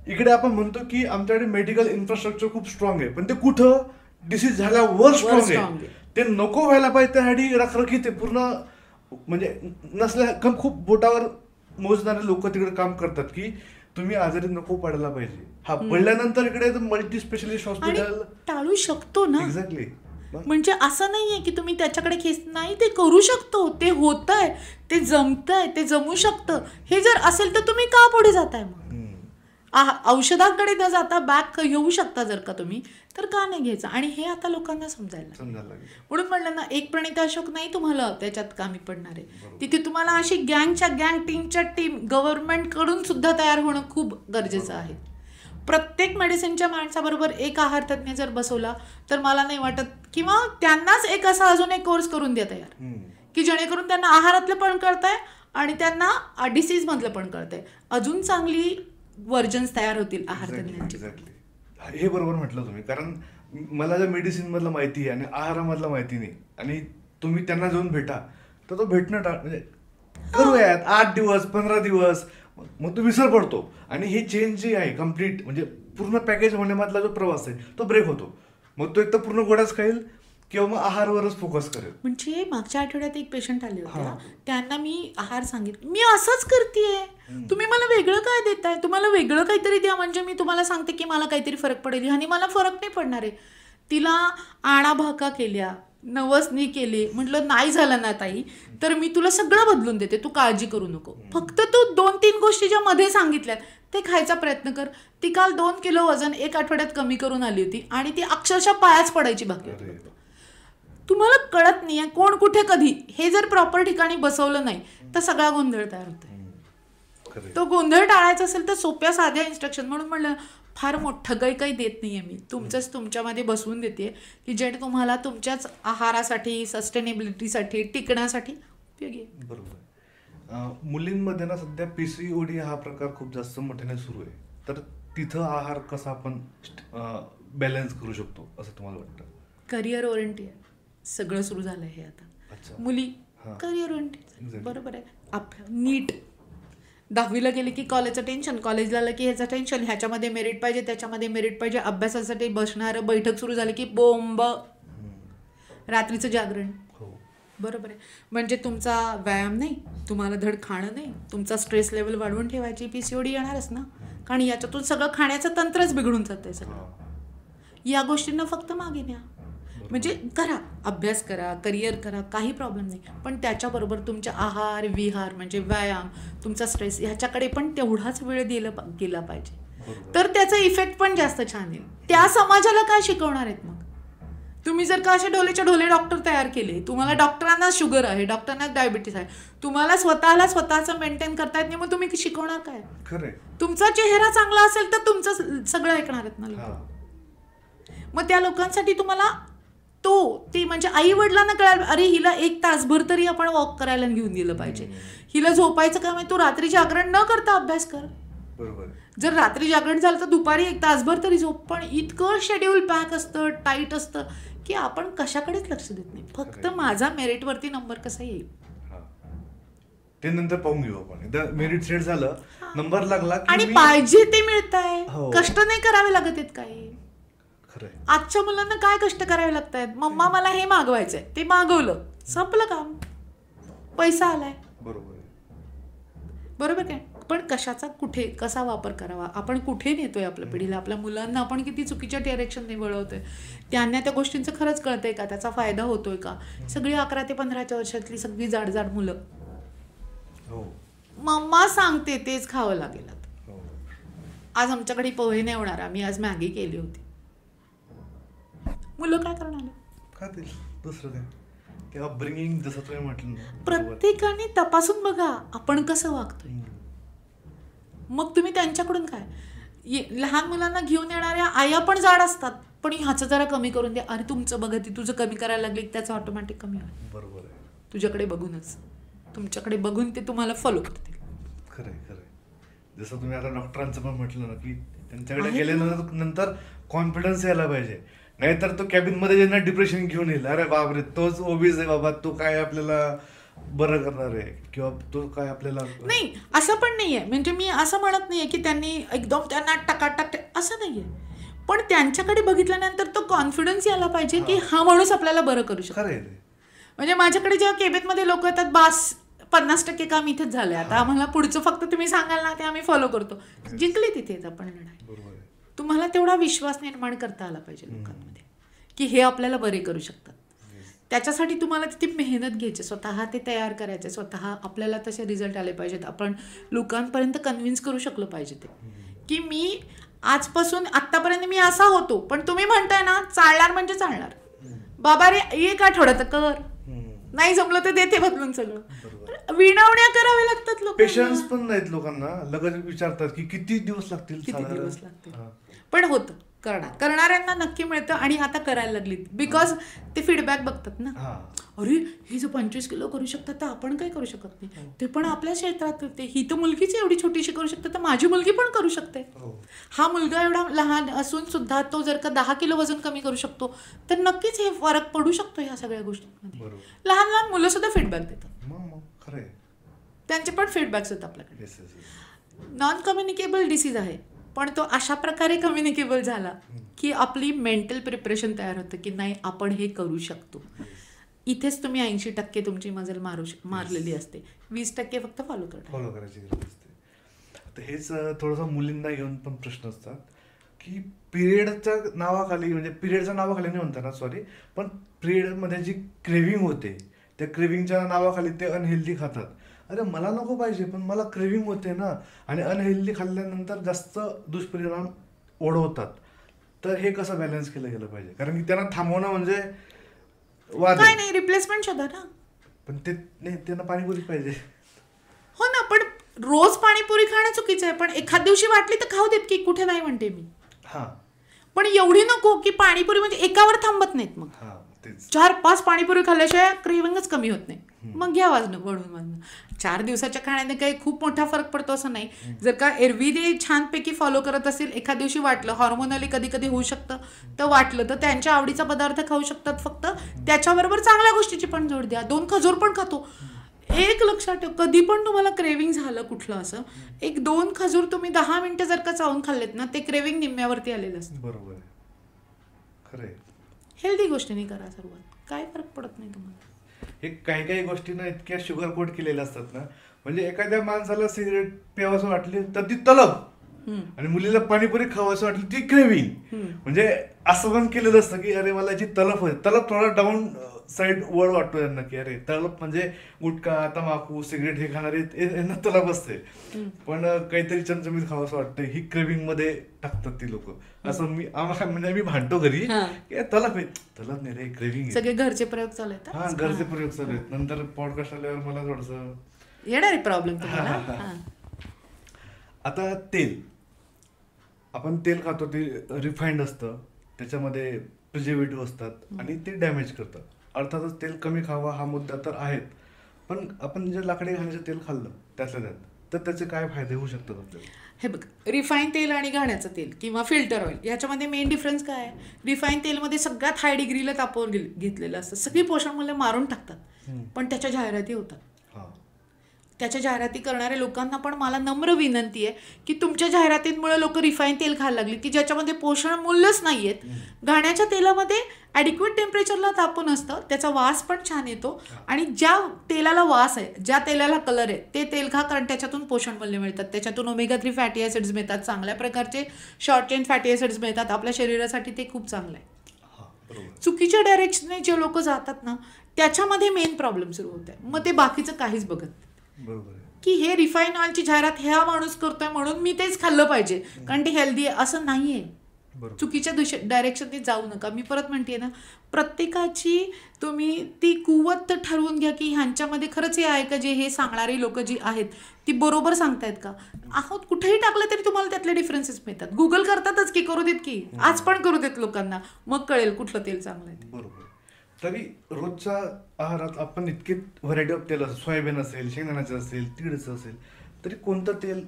इकडे आपण म्हणतो की आमच्याकडे मेडिकल इन्फ्रास्ट्रक्चर खूप स्ट्रॉंग आहे, पण ते कुठं डिसीज झाल्यावर स्ट्रॉंग आहे. ते नको व्हायला पाहिजे, त्यासाठी रखरखी ते पूर्ण, म्हणजे नसल्या खूप बोटावर मोजणारे लोक तिकडे काम करतात की तुम्ही आजारी नको पडायला पाहिजे. हा, पडल्यानंतर इकडे मल्टी स्पेशलिस्ट हॉस्पिटल टाळू शकतो ना. एक्झॅक्टली. म्हणजे असं नाहीये की तुम्ही त्याच्याकडे खेच नाही, ते करू शकतो, ते होतंय, ते जमतंय, ते जमू शकतं. हे जर असेल तर तुम्ही का पुढे जाताय? मग औषधांकडे न जाता बॅक येऊ शकता जर का तुम्ही, तर का नाही घ्यायचं? आणि हे आता लोकांना समजायला लागेल. म्हणून म्हणलं ना, एक प्रणिता अशोक नाही तुम्हाला त्याच्यात कामी पडणार आहे. तिथे तुम्हाला अशी टीमच्या टीम गव्हर्नमेंटकडून सुद्धा तयार होणं खूप गरजेचं आहे. प्रत्येक मेडिसिनच्या माणसाबरोबर एक आहार तज्ज्ञ जर बसवला तर मला नाही वाटत, किंवा त्यांनाच एक असा अजून एक कोर्स करून द्या तयार, की जेणेकरून त्यांना आहारातलं पण कळतंय आणि त्यांना डिसीज मधलं पण कळतंय. अजून चांगली व्हर्जन्स तयार होतील आहार तज्ज्ञांची. हे बरोबर म्हटलं तुम्ही, कारण मला जर मेडिसिन मधलं माहिती आहे आणि आहारामधलं माहिती नाही, आणि तुम्ही त्यांना जाऊन भेटा, तर तो भेटणं म्हणजे करूयात 8 दिवस 15 दिवस, मग तो विसर पडतो. आणि हे चेंज जी आहे कम्प्लीट, म्हणजे पूर्ण पॅकेज होण्यामधला जो प्रवास आहे तो ब्रेक होतो. मग तो एक तर पूर्ण गोड्याच खाईल किंवा मग आहारवरच फोकस करेल. म्हणजे मागच्या आठवड्यात एक पेशंट आले होते, त्यांना मी आहार सांगितलं, मी असंच करतेय, तुम्ही मला वेगळं काय देताय, तुम्हाला वेगळं काहीतरी द्या म्हणजे मी तुम्हाला सांगते की मला काहीतरी फरक पडेल. आणि मला फरक नाही पडणार आहे. तिला आणाभाका केल्या, नवसनी केली, म्हटलं नाही झालं ना ताई तर मी तुला सगळं बदलून देते, तू काळजी करू नको, फक्त तू 2-3 गोष्टी ज्या मध्ये सांगितल्यात ते खायचा प्रयत्न कर. ती काल 2 किलो वजन 1 आठवड्यात कमी करून आली होती आणि ती अक्षरशः पायाच पडायची बाकी होती. तुम्हाला कळत नाहीये कोण कुठे कधी, हे जर प्रॉपर ठिकाणी बसवलं नाही तर सगळा गोंधळ तयार होतोय. तो गोंधळ टाळायचा असेल तर सोप्या साध्या इन्स्ट्रक्शन, म्हणून म्हणलं फार मोठं काही देत नाहीये मी, तुमचंच तुमच्यामध्ये बसवून देते की जेणे तुम्हाला तुमच्याच आहारासाठी, सस्टेनेबिलिटीसाठी, टिकण्यासाठी उपयोगी आहे. बरोबर. मुलींमध्ये ना सध्या PCOD हा प्रकार खूप जास्त मोठ्याने सुरू आहे, तर तिथं आहार कसा आपण बॅलन्स करू शकतो असं तुम्हाला वाटतं? करिअर ओरिएंटेड सगळं सुरू झालंय हे आता. मुली करिअर ओरिएंटेड, बरोबर आहे. नीट 10वीला गेले की कॉलेजचं टेन्शन, कॉलेजला आलं की ह्याचं टेन्शन, ह्याच्यामध्ये मेरिट पाहिजे, त्याच्यामध्ये मेरिट पाहिजे, अभ्यासासाठी बसणारं, बैठक सुरू झाली की बोंब, रात्रीचं जागरण, बरोबर आहे. म्हणजे तुमचा व्यायाम नाही, तुम्हाला धड खाणं नाही, तुमचा स्ट्रेस लेवल वाढवून ठेवायची, PCOD येणारच ना. कारण याच्यातून सगळं खाण्याचं तंत्रच बिघडून जातंय सगळं. या गोष्टींना फक्त मागे न्या, म्हणजे करा, अभ्यास करा, करिअर करा, काही प्रॉब्लेम नाही, पण त्याच्याबरोबर तुमच्या आहार विहार म्हणजे व्यायाम, तुमचा स्ट्रेस ह्याच्याकडे पण तेवढाच वेळ गेला पाहिजे, तर त्याचा इफेक्ट पण जास्त छान येईल. त्या समाजाला काय शिकवणार आहेत मग तुम्ही? जर का असे ढोलेच्या ढोले डॉक्टर तयार केले, तुम्हाला डॉक्टरांना शुगर आहे, डॉक्टरांना डायबिटीस आहे, तुम्हाला स्वतःचं मेंटेन करता येत नाही, मग तुम्ही शिकवणार काय? तुमचा चेहरा चांगला असेल तर तुमचं सगळं ऐकणार आहेत ना लोक. मग त्या लोकांसाठी तुम्हाला ती म्हणजे आई वडिलांना कळायला, अरे हिला 1 तासभर तरी आपण वॉक करायला घेऊन दिलं पाहिजे, हिला झोपायचं काम आहे, तू रात्री जागरण न करता अभ्यास कर. बरोबर. जर रात्री जागरण झालं तर दुपारी 1 तासभर तरी झोप. पण इतकं शेड्यूल पॅक असतं, टाईट असतं की आपण कशाकडेच लक्ष देत नाही, फक्त माझा मेरिटवरती नंबर कसा येईल ते नंतर पाहून घेऊ आपण. मेरिट सेट झालं, नंबर लागला आणि पाहिजे ते मिळतंय, कष्ट नाही करावे लागत आहेत काही. आजच्या मुलांना काय कष्ट करावे लागत आहेत? मम्मा मला हे मागवायचंय, ते मागवलं, संपलं काम, पैसा आलाय, बरोबर काय? पण कशाचा कुठे कसा वापर करावा, आपण कुठे नेतोय आपल्या पिढीला, आपल्या मुलांना आपण किती चुकीच्या डायरेक्शनने वळवतोय, त्यांना त्या गोष्टींचं खरंच कळतंय का, त्याचा फायदा होतोय का? सगळी 11 ते 15च्या वर्षातली सगळी जाड मुलं मम्मा सांगते तेच खावं लागेल. आज आमच्याकडे पोहे नाही होणार, आम्ही आज मॅगी केली होती, मुलं काय करणार? खातील दुसरं काय. ते अपब्रिंगिंग जसं तुम्ही म्हटलं, प्रत्येकाने तपासून बघा आपण कसं वागतोय. मग तुम्ही त्यांच्याकडून काय, लहान मुलांना घेऊन येणाऱ्या आया पण जाड असतात, पण ह्याचं जरा कमी करून द्या, अरे तुमचं बघा ती तुझं कमी करायला लागले त्याचं ऑटोमॅटिक कमी होईल. बरोबर आहे. तुझ्याकडे बघूनच, तुमच्याकडे बघून ते तुम्हाला फॉलो करतील. खरंय. जसं तुम्ही आता डॉक्टरांचं पण म्हटलं ना की त्यांच्याकडे गेल्यानंतर कॉन्फिडन्स यायला पाहिजे, नाहीतर तो कॅबिन मध्ये ज्यांना डिप्रेशन घेऊन येईल, अरे बापरे तोच ओबीस आहे बाबा, तो काय आपल्याला बरं करणार आहे किंवा तो काय आपल्याला नाही, असं पण नाहीये. म्हणजे मी असं म्हणत नाहीये की त्यांनी एकदम त्यांना टकाटक असं नाहीये, पण त्यांच्याकडे बघितल्यानंतर तो कॉन्फिडन्स यायला पाहिजे की हा माणूस आपल्याला बरं करू शकतो. म्हणजे माझ्याकडे जेव्हा केबिनमध्ये लोक येतात, बास 50% काम इथेच झालंय, आता आम्हाला पुढचं फक्त तुम्ही सांगाल ना ते आम्ही फॉलो करतो, जिंकले तिथेच आपण लढाई. तुम्हाला तेवढा विश्वास निर्माण करता आला पाहिजे लोकांमध्ये की हे आपल्याला बरे करू शकतात. त्याच्यासाठी तुम्हाला तिथे मेहनत घ्यायची, स्वतः ते तयार करायचे, स्वतः आपल्याला तसे रिझल्ट आले पाहिजेत, आपण लोकांपर्यंत कन्व्हिन्स करू शकलो पाहिजे ते की मी आजपासून आतापर्यंत मी असा होतो, पण तुम्ही म्हणताय ना चालणार म्हणजे चालणार. बाबा रे एक आठवड्यात कर, नाही जमलं तर देते बदलून सगळं. विनवण्या कराव्या लागतात लोक. पेशन्स पण नाहीत लोकांना. लगेच विचारतात की किती दिवस लागतील. पण होतं करणाऱ्यांना नक्की मिळतं. आणि आता करायला लागलीत बिकॉज ते फीडबॅक बघतात ना. अरे हे जर 25 किलो करू शकतात तर आपण काय करू शकत नाही. ते पण आपल्या क्षेत्रात ही तर मुलगीच एवढी छोटीशी करू शकते, तर माझी मुलगी पण करू शकते. हा मुलगा एवढा लहान असून सुद्धा तो जर का 10 किलो वजन कमी करू शकतो तर नक्कीच हे फरक पडू शकतो ह्या सगळ्या गोष्टींमध्ये. लहान लहान मुलं सुद्धा फीडबॅक देतात. त्यांचे पण फीडबॅक्स आहेत आपल्याकडे. नॉन कम्युनिकेबल डिसीज आहे, पण तो अशा प्रकारे कम्युनिकेबल झाला की आपली मेंटल प्रिपरेशन तयार होतं की नाही आपण हे करू शकतो. इथेच तुम्ही 80% तुमची मजल मारलेली असते, 20% फक्त फॉलो करायची गरज असते. तर हेच थोडंसं मुलींना घेऊन पण प्रश्न असतात की पिरियडच्या नावाखाली, म्हणजे पिरियडच्या नावाखाली नाही म्हणता ना, सॉरी, पण पिरियडमध्ये जी क्रेव्हिंग होते त्या क्रेव्हिंगच्या नावाखाली ते अनहेल्दी खातात. अरे मला नको पाहिजे पण मला क्रेव्हिंग होते ना, आणि अनहेल्दी खाल्ल्यानंतर जास्त दुष्परिणाम ओढवतात. तर हे कसं बॅलन्स केलं गेलं पाहिजे? कारण की त्यांना थांबवणं म्हणजे काय नाही, रिप्लेसमेंट शोधा ना. पण ते नाही, त्यांना पाणीपुरी पाहिजे. हो ना, पण रोज पाणीपुरी खाणं चुकीचं आहे. पण एखाद दिवशी वाटली तर खाऊ देत की, कुठे नाही म्हणते मी. पण एवढी नको की पाणीपुरी म्हणजे एकावर थांबत नाहीत. मग 4-5 पाणीपुरी खाल्ल्याशिवाय क्रेव्हिंगच कमी होत नाही. मग घ्या वाढून 4 दिवसाच्या खाण्याने काही खूप मोठा फरक पडतो असं नाही. जर का एरवी ते छानपैकी फॉलो करत असेल, एखाद दिवशी वाटलं, हॉर्मोनली कधी कधी होऊ शकतं, तर वाटलं तर त्यांच्या आवडीचा पदार्थ खाऊ शकतात. फक्त त्याच्याबरोबर चांगल्या गोष्टीची पण जोड द्या. 2 खजूर पण खातो. एक लक्षात ठेव, कधी पण तुम्हाला क्रेव्हिंग झालं कुठलं असं, 1-2 खजूर तुम्ही 10 मिनिटं जर का चावून खाल्लेत ना, ते क्रेव्हिंग निम्म्यावरती आलेलं असतं. बरोबर, खरंय. हेल्दी गोष्टींनी करा सुरुवात, काय फरक पडत नाही तुम्हाला. हे काही गोष्टींना इतक्या शुगर कोट केलेल्या असतात ना, म्हणजे एखाद्या माणसाला सिगरेट प्यावंसं वाटली तर ती तलब, आणि मुलीला पाणीपुरी खावंसं वाटली ती क्रेव्हिंग. म्हणजे असं पण केलेलं असतं की अरे मला याची तलब होते. तलब थोडा डाऊन साईड वर्ड वाटतो यांना की अरे तलब म्हणजे गुटखा, तंबाखू, सिगरेट हे खाणारे यांना तलब असते. पण काहीतरी चमचमीत खावंसं वाटतं, ही क्रेव्हिंग मध्ये टाकतात ती लोक. असं म्हणजे मी भांडतो घरी की तलब आहे, तलब नाही रे, क्रेव्हिंग. सगळे घरचे प्रयोग चालू आहेत. हा, घरचे प्रयोग चालू आहेत. नंतर पॉडकास्ट आल्यावर मला थोडस येणार प्रॉब्लेम तुम्हाला. आता तेल, आपण तेल खातो ते रिफाईंड असतं, त्याच्यामध्ये प्रिझर्वेटिव्ह असतात आणि ते डॅमेज करतात. अर्थातच तेल कमी खावा हा मुद्दा तर आहेत, पण आपण जे लाकडी घाण्याचं तेल खाल्लं त्यातल्या त्यात तर त्याचे काय फायदे होऊ शकतात आपल्याला? हे बघ, रिफाईन तेल आणि घाण्याचं तेल किंवा फिल्टर ऑइल याच्यामध्ये मेन डिफरन्स काय आहे? रिफाईन तेलमध्ये सगळ्यात हाय डिग्रीला तापवर घेतलेलं असतं, सगळी पोषण मूल्य मारून टाकतात, पण त्याच्या जाहिराती होतात. त्याच्या जाहिराती करणाऱ्या लोकांना पण मला नम्र विनंती आहे की तुमच्या जाहिरातींमुळे लोक रिफाईन तेल खायला लागली की ज्याच्यामध्ये पोषण मूल्यच नाही आहेत. घाण्याच्या तेलामध्ये ॲडिक्वेट टेम्परेचरला तापून असतं, त्याचा वास पण छान येतो, आणि ज्या तेलाला वास आहे, ज्या तेलाला कलर आहे ते तेल खा, कारण त्याच्यातून पोषण मूल्य मिळतात, त्याच्यातून ओमेगा 3 फॅटी ॲसिड्स मिळतात, चांगल्या प्रकारचे शॉर्ट चेन फॅटी ॲसिड्स मिळतात. आपल्या शरीरासाठी ते खूप चांगलं आहे. चुकीच्या डायरेक्शनने जे लोक जातात ना, त्याच्यामध्ये मेन प्रॉब्लेम सुरू होत आहे. मग ते बाकीचं काहीच बघत की हे रिफाईन ऑइलची जाहिरात ह्या माणूस करतोय म्हणून मी तेच खाल्लं पाहिजे कारण ते हेल्दी आहे, असं नाहीये. चुकीच्या डायरेक्शनने जाऊ नका. मी परत म्हणते ना, प्रत्येकाची तुम्ही ती कुवत तर ठरवून घ्या की ह्यांच्यामध्ये खरंच हे आहे का, जे हे सांगणारी लोक जी आहेत ती बरोबर सांगतायत का. आहोत कुठेही टाकलं तरी तुम्हाला त्यातले डिफरन्सेस मिळतात. गुगल करतातच की, करू देत की, आज पण करू देत लोकांना, मग कळेल कुठलं तेल चांगलं आहे. बरोबर. तरी रोजच्या आहारात आपण इतके व्हरायटी ऑफ तेल असेल, सोयाबीन असेल, शेंगदाण्याचं असेल, तीळचं असेल, तरी कोणतं तेल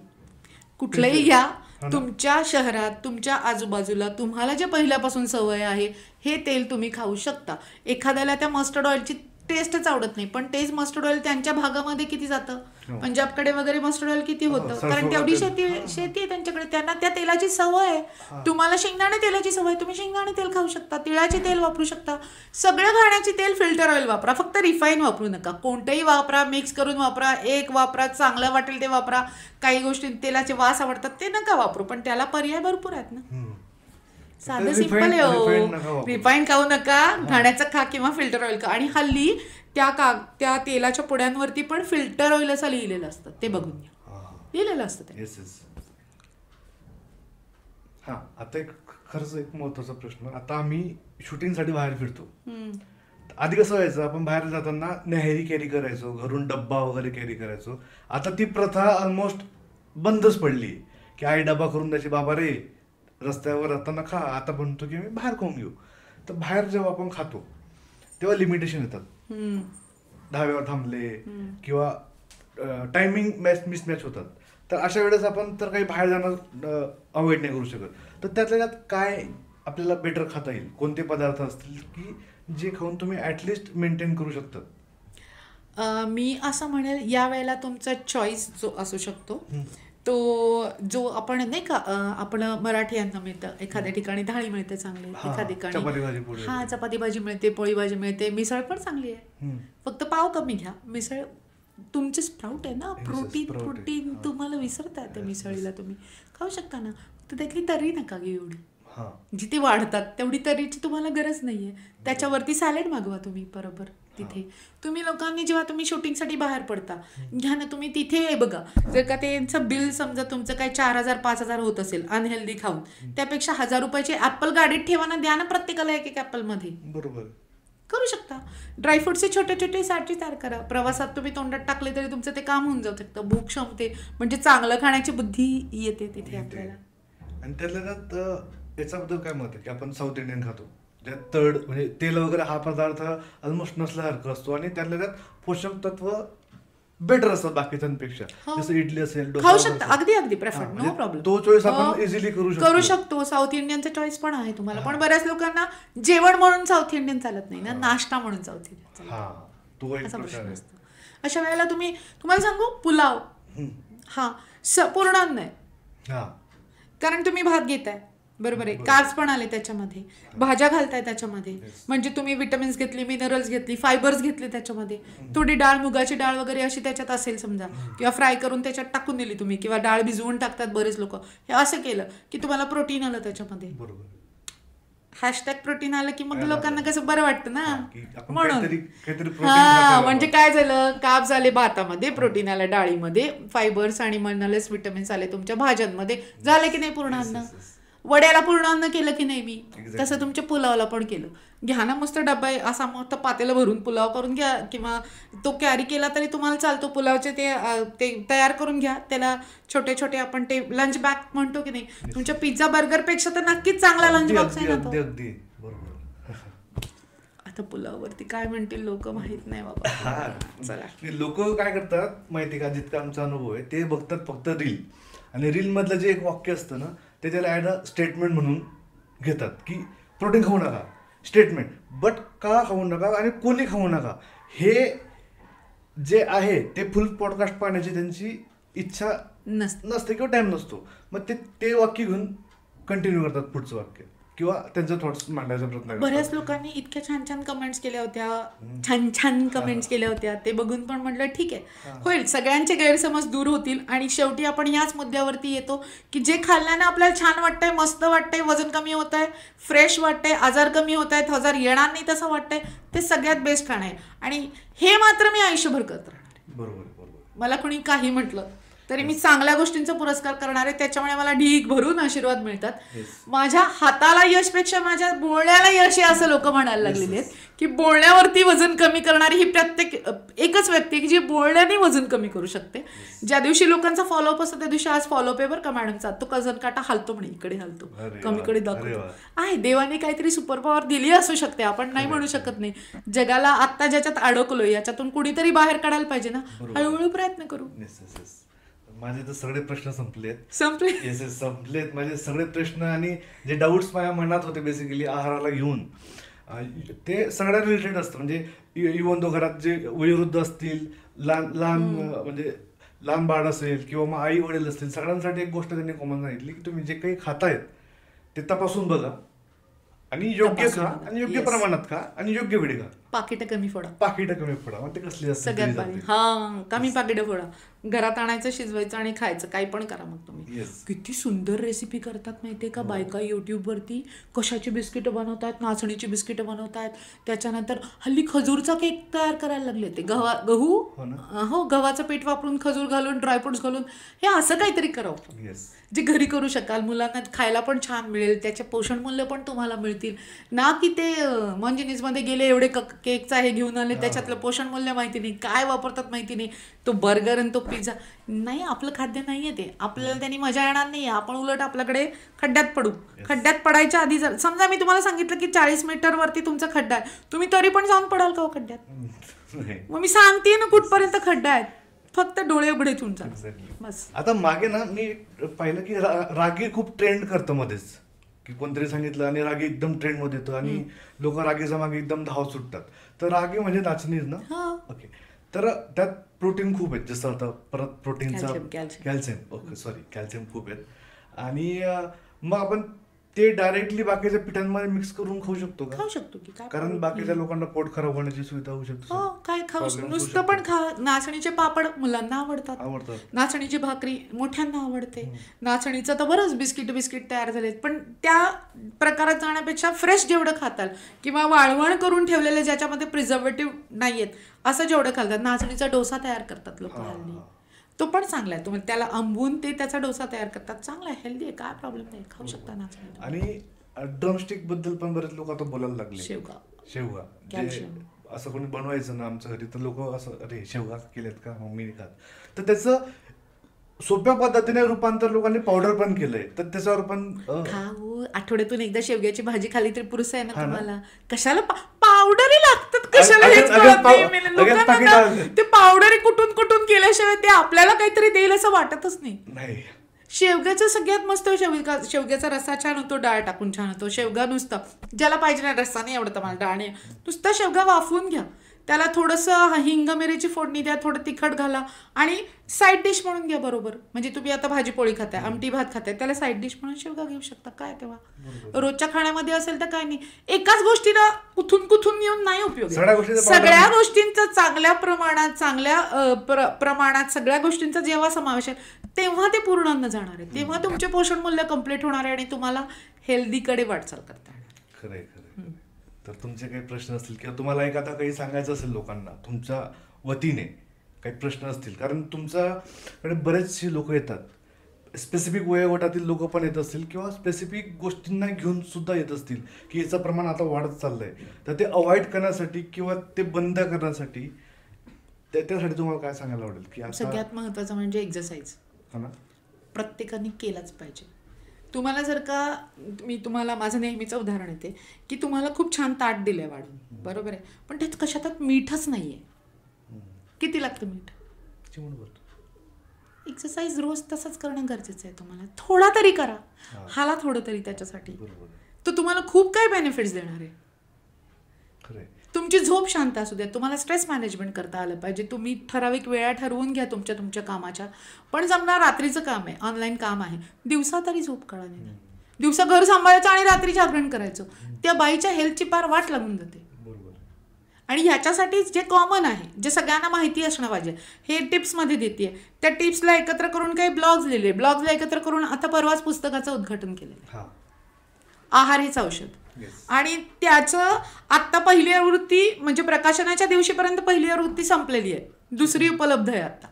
कुठलंही घ्या, तुमच्या शहरात तुमच्या आजूबाजूला तुम्हाला जे पहिल्यापासून सवय आहे हे तेल तुम्ही खाऊ शकता. एखाद्याला त्या मस्टर्ड ऑइलची टेस्टच आवडत नाही, पण तेच मस्टर्ड ऑइल त्यांच्या भागामध्ये किती जातं, पंजाबकडे वगैरे मस्टर्ड ऑइल किती होतं, कारण तेवढी शेती आहे त्यांच्याकडे, त्यांना त्या तेलाची सवय आहे. तुम्हाला शेंगदाणे तेलाची सवय, तुम्ही शेंगदाणे तेल खाऊ शकता, तिळाचे तेल वापरू शकता, सगळं घाण्याचे तेल फिल्टर ऑइल वापरा, फक्त रिफाईन वापरू नका. कोणतंही वापरा, मिक्स करून वापरा, एक वापरा, चांगलं वाटेल ते वापरा. काही गोष्टी तेलाचे वास आवडतात ते नका वापरू, पण त्याला पर्याय भरपूर आहेत ना. साधं सिंपल आहे हो. रिफाईन खाऊ नका, घाण्याचं खा किंवा फिल्टर ऑइल खा. आणि हल्ली त्या तेलाच्या पुड्यांवरती पण फिल्टर ऑइल असं लिहिलेलं असतं, ते बघून घ्या, लिहिलेलं असतं ते. हा, आता एक खरंच एक महत्वाचा प्रश्न. आता आम्ही शूटिंगसाठी बाहेर फिरतो. आधी कसं व्हायचं, आपण बाहेर जाताना न्याहारी कॅरी करायचो, घरून डब्बा वगैरे कॅरी करायचो. आता ती प्रथा ऑलमोस्ट बंदच पडली, की आई डबा करून द्यायची, बाबा रे रस्त्यावर जाताना खा. आता म्हणतो की मी बाहेर खाऊन घेऊ. तर बाहेर जेव्हा आपण खातो तेव्हा लिमिटेशन येतात. ढाब्यावर थांबले किंवा टायमिंग मिसमॅच होतात. तर अशा वेळेस आपण तर काही बाहेर जाणं अवॉइड नाही करू शकत. तर त्यातल्या त्यात काय आपल्याला बेटर खाता येईल, कोणते पदार्थ असतील की जे खाऊन तुम्ही ऍटलिस्ट मेंटेन करू शकता? मी असं म्हणेल या वेळेला तुमचा चॉईस जो असू शकतो तो जो आपण नाही का आपण मराठीयांना मिळतं, एखाद्या ठिकाणी थाळी मिळते चांगली, एखाद्या ठिकाणी हा चपाती भाजी मिळते, पोळी भाजी मिळते, मिसळ पण चांगली आहे. फक्त पाव कमी घ्या. मिसळ तुमचे स्प्राउट आहे ना, प्रोटीन तुम्हाला विसरता येते मिसळीला. तुम्ही खाऊ शकता ना, तर त्यातली तरी नका घेऊ एवढी. जिथे वाढतात तेवढी तरीची तुम्हाला गरज नाहीये. त्याच्यावरती सॅलेड मागवा तुम्ही बरोबर. तिथे तुम्ही लोकांनी जेव्हा तुम्ही शूटिंगसाठी बाहेर पडता घ्या ना तुम्ही तिथे बघा, जर का त्यांचं बिल समजा तुमचं काय 4,000-5,000 होत असेल अनहेल्दी खाऊन, त्यापेक्षा 1,000 रुपयाचे ऍपल गाडीत ठेवा ना, द्या ना प्रत्येकाला एक ऍपल मध्ये. बरोबर करू शकता. ड्रायफ्रुट्सचे छोटे छोटे साठी तयार करा. प्रवासात तुम्ही तोंडात टाकले तरी तुमचं ते काम होऊन जाऊ शकतं. भूक क्षमते म्हणजे चांगलं खाण्याची बुद्धी येते तिथे आपल्याला. आणि त्यातल्या त्यात याच्याबद्दल काय मत आहे की आपण साऊथ इंडियन खातो, त्यात तड म्हणजे तेल वगैरे हा पदार्थ ऑलमोस्ट नसल्यासारखं असतो आणि त्यातल्या त्यात पोषक तत्व बेटर असतात बाकीच्यांपेक्षा. जसं इडली असेल, खाऊ शकता. अगदी अगदी प्रेफर, नो प्रॉब्लेम. तो चॉईस आपण इझिली करू शकतो. साऊथ इंडियनचा चॉईस पण आहे तुम्हाला. पण बऱ्याच लोकांना जेवण म्हणून साऊथ इंडियन चालत नाही ना, नाश्ता म्हणून साऊथ इंडियन चालत. अशा वेळेला तुम्हाला सांगू, पुलाव हा पूर्ण नाही, कारण तुम्ही भात घेताय बरोबर आहे, कार्ब्स पण आले त्याच्यामध्ये, भाज्या घालताय त्याच्यामध्ये, म्हणजे तुम्ही विटामिन्स घेतली, मिनरल्स घेतली, फायबर्स घेतले त्याच्यामध्ये. थोडी डाळ, मुगाची डाळ वगैरे अशी त्याच्यात असेल समजा, किंवा फ्राय करून त्याच्यात टाकून दिली तुम्ही, किंवा डाळ भिजवून टाकतात बरेच लोक, हे असं केलं की तुम्हाला प्रोटीन आलं त्याच्यामध्ये. हॅशटॅग प्रोटीन आलं की मग लोकांना कसं बरं वाटतं ना, म्हणून हा म्हणजे काय झालं, कार्ब्स आले भातामध्ये, प्रोटीन आलं डाळीमध्ये, फायबर्स आणि मिनरल्स विटामिन्स आले तुमच्या भाज्यांमध्ये, झालं की नाही पूर्ण अन्न. वड्याला पूर्ण अन्न केलं की नाही मी, तसं तुमच्या पुलावला पण केलं. घ्या ना मस्त डब्बा असा मस्त पातेलं भरून पुलाव करून घ्या, किंवा तो कॅरी केला तरी तुम्हाला चालतो. पुलावचे ते तयार करून घ्या, त्याला छोटे छोटे आपण ते लंच बॅग म्हणतो की नाही, तुमच्या पिझ्झा बर्गर पेक्षा तर नक्कीच चांगला लंच बॉक्स आहे ना तो. आता पुलाववरती काय म्हणतील लोक माहित नाही बाबा. चला, लोक काय करतात माहिती का, जितका आमचा अनुभव आहे ते बघतात फक्त रील, आणि रील मधलं जे एक वाक्य असतं ना ते त्याला ॲड अ स्टेटमेंट म्हणून घेतात की प्रोटीन खाऊ नका, स्टेटमेंट. बट का खाऊ नका आणि कोणी खाऊ नका, हे जे आहे ते फुल पॉडकास्ट पाहण्याची त्यांची इच्छा नसते किंवा टाइम नसतो. मग ते वाक्य घेऊन कंटिन्यू करतात पुढचं वाक्य, किंवा त्यांचे थॉट्स मांडायचा प्रयत्न करतात. बऱ्याच लोकांनी इतक्या छान छान कमेंट्स केल्या होत्या, छान छान कमेंट्स केल्या होत्या, ते बघून पण म्हटलं ठीक आहे, होईल, सगळ्यांचे गैरसमज दूर होतील. आणि शेवटी आपण याच मुद्द्यावरती येतो की जे खाल्ल्याने आपल्याला छान वाटतंय, मस्त वाटतंय, वजन कमी होत आहे, फ्रेश वाटतंय, आजार कमी होत आहेत, आजार येणार नाही तसं वाटतंय, ते सगळ्यात बेस्ट खाणं आहे. आणि हे मात्र मी आयुष्यभर करत राहणार. बरोबर. मला कोणी काही म्हटलं तरी मी चांगल्या गोष्टींचा पुरस्कार करणार आहे, त्याच्यामुळे मला ढीक भरून आशीर्वाद मिळतात. माझ्या हाताला यशपेक्षा माझ्या बोलण्याला यश आहे असं लोक म्हणायला लागलेले आहेत, की बोलण्यावरती वजन कमी करणारी ही एकच व्यक्ती की जी बोलण्याने वजन कमी करू शकते. ज्या दिवशी लोकांचा फॉलोअप असतो त्या दिवशी आज फॉलोअप आहे बरं का मॅडमचा, तो कझन काटा हलतो म्हणे, इकडे हलतो, कमीकडे दाखवतो. आहे, देवाने काहीतरी सुपर पॉवर दिली असू शकते, आपण नाही म्हणू शकत नाही. जगाला आत्ता ज्याच्यात अडकलोय याच्यातून कुणीतरी बाहेर काढायला पाहिजे ना, हळूहळू प्रयत्न करू. माझे तर सगळे प्रश्न संपलेत माझे सगळे प्रश्न, आणि जे डाऊट्स माझ्या मनात होते बेसिकली आहाराला घेऊन, ते सगळ्या रिलेटेड असतं. म्हणजे इव्हन तो घरात जे वयोवृद्ध असतील, म्हणजे लहान बाळ असेल, किंवा मग आई वडील असतील, सगळ्यांसाठी एक गोष्ट त्यांनी कॉमन सांगितली की तुम्ही जे काही खातायत ते तपासून बघा, आणि योग्य खा, आणि योग्य प्रमाणात खा, आणि योग्य वेळी खा. पाकिटं कमी फोडा. पाकिटं कमी फोडा म्हणजे कसली असते सगळ्यात भारी. हा, कमी पाकिटं फोडा. घरात आणायचं, शिजवायचं आणि खायचं. काही पण करा मग तुम्ही. किती सुंदर रेसिपी करतात माहितीये का बायका युट्यूबवरती. कशाची बिस्किटं बनवतात, नाचणीची बिस्किटं बनवतात. त्याच्यानंतर हल्ली खजूरचा केक तयार करायला लागले ते. गहू हो, गव्हाचं पीठ वापरून खजूर घालून ड्रायफ्रुट्स घालून हे असं काहीतरी करावं जे घरी करू शकाल. मुलांना खायला पण छान मिळेल, त्याचे पोषण मूल्य पण तुम्हाला मिळतील ना. की ते मंजिनीजमध्ये गेले एवढे केकचा हे घेऊन आले, त्याच्यातलं पोषण मूल्य माहिती नाही, काय वापरतात माहिती नाही, तो बर्गर आणि तो पिझ्झा नाही. आपलं खाद्य नाहीये ते. आपल्याला त्यांनी मजा येणार नाही. आपण उलट आपल्याकडे खड्ड्यात पडू. खड्ड्यात पडायच्या आधी जर समजा मी तुम्हाला सांगितलं की 40 मीटरवरती तुमचा खड्डा आहे, तुम्ही तरी पण जाऊन पडाल का खड्ड्यात? मग मी सांगते ना कुठपर्यंत खड्डा आहे. फक्त डोळे उघडे तुमचा बस. आता मागे ना मी पाहिलं की रागी खूप ट्रेंड करतं मध्येच, की कोणतरी सांगितलं आणि रागी एकदम ट्रेंड मध्ये येतो आणि लोक रागीच्या मागे एकदम धाव सुटतात. तर रागी म्हणजे नाचणी ना. ओके. तर त्यात प्रोटीन खूप आहेत, जसं आता परत प्रोटीनचा कॅल्शियम. ओके सॉरी, कॅल्शियम खूप आहेत. आणि मग आपण ते डायरेक्टली बाकीच्या पिठांमध्ये मिक्स करून खाऊ शकतो का? खाऊ शकतो की काय, कारण बाकीच्या लोकांना पोट खराब होण्याची सुविधा होऊ शकते. हो, काय खाऊ, नुसतं पण खा. नाचणीचे पापड मुलांना आवडतात, नाचणीची भाकरी मोठ्यांना आवडते, नाचणीचं तर बरंच बिस्किट तयार झालेत. पण त्या प्रकारात जाण्यापेक्षा फ्रेश जेवढं खाताल किंवा वाळवण करून ठेवलेले ज्याच्यामध्ये प्रिझर्वेटिव्ह नाहीयेत असं जेवढं खातात. नाचणीचा डोसा तयार करतात लोक हल्ली, तो पण चांगला आहे. तुम्ही त्याला आंबवून ते त्याचा डोसा तयार करतात, चांगला आहे, हेल्दी आहे, काय प्रॉब्लेम नाही, खाऊ शकता नाचणी. आणि ड्रमस्टिक बद्दल पण बरेच लोक आता बोलायला लागले. शेवगा असं कोणी बनवायचं ना आमच्या घरी, तर लोक असं अरे शेवगा केलेत का मम्मीने खात. तर त्याचं सोप्या पद्धतीने रूपांतर लोकांनी पावडर पण केलंय. तर त्याच्यावर पण खाऊ. आठवड्यातून एकदा शेवग्याची भाजी खाली तरी पुरुष आहे ना तुम्हाला. कशाला पावडरही लागतात, कशाला ते पावडर कुठून केल्याशिवाय ते आपल्याला काहीतरी देईल असं वाटतच नाही. शेवग्याचं सगळ्यात मस्त शेवग्याचा रस्सा छान होतो, डाळ टाकून छान होतो. शेवगा नुसतं ज्याला पाहिजे ना, रस्सा नाही आवडतं मला, डाळ नाही, नुसतं शेवगा वाफवून घ्या, त्याला थोडंसं हिंग मिरची फोडणी द्या, थोडं तिखट घाला आणि साईड डिश म्हणून घ्या बरोबर. म्हणजे तुम्ही आता भाजी पोळी खाताय, आमटी भात खाताय, त्याला साईड डिश म्हणून शेवगा घेऊ शकता. काय तेव्हा रोजच्या खाण्यामध्ये असेल तर काय नाही. एकाच गोष्टीला कुथून येऊन नाही उपयोग. सगळ्या गोष्टींचा चांगल्या प्रमाणात सगळ्या गोष्टींचा जेव्हा समावेश आहे तेव्हा ते पूर्ण अन्न जाणार आहे, तेव्हा तुमचे पोषण मूल्य कम्प्लीट होणार आहे आणि तुम्हाला हेल्दीकडे वाटचाल करता येणार. खरंय. तर तुमचे काही प्रश्न असतील किंवा तुम्हाला एखादा काही सांगायचं असेल लोकांना तुमच्या वतीने, काही प्रश्न असतील, कारण तुमच्याकडे बरेचसे लोक येतात, स्पेसिफिक वयोगटातील लोक पण येत असतील किंवा स्पेसिफिक गोष्टींना घेऊन सुद्धा येत असतील की याचं प्रमाण आता वाढत चाललंय, तर ते अवॉइड करण्यासाठी किंवा ते बंद करण्यासाठी त्यासाठी तुम्हाला काय सांगायला आवडेल? की सगळ्यात महत्वाचं म्हणजे एक्सरसाइज प्रत्येकाने केलाच पाहिजे. तुम्हाला जर का, मी तुम्हाला माझं नेहमीचं उदाहरण येते की तुम्हाला खूप छान ताट दिलंय वाढून, बरोबर आहे, पण त्यात कशात मीठच नाहीये. किती लागतं मीठ? एक्सरसाइज रोज तसंच करणं गरजेचं आहे. तुम्हाला थोडा तरी करा, हाला थोडं तरी त्याच्यासाठी, तर तुम्हाला खूप काही बेनिफिट्स देणार आहे. तुमची झोप शांत असू द्या, तुम्हाला स्ट्रेस मॅनेजमेंट करता आलं पाहिजे. तुम्ही ठराविक वेळा ठरवून घ्या तुमच्या कामाच्या. पण समजा रात्रीचं काम आहे, ऑनलाईन काम आहे, दिवसा तरी झोप काढा नाही. दिवसा घर सांभाळायचं आणि रात्री जागरण करायचं, त्या बाईच्या हेल्थची पार वाट लागून जाते. आणि ह्याच्यासाठी जे कॉमन आहे, जे सगळ्यांना माहिती असणं पाहिजे, हे टिप्समध्ये देते. त्या टिप्सला एकत्र करून काही ब्लॉग्स लिहिले, ब्लॉग्सला एकत्र करून आता परवाच पुस्तकाचं उद्घाटन केलेलं आहे, आहार हेच औषध. आणि त्याचं आत्ता पहिली आवृत्ती म्हणजे प्रकाशनाच्या दिवशीपर्यंत पहिली आवृत्ती संपलेली आहे, दुसरी उपलब्ध आहे आता.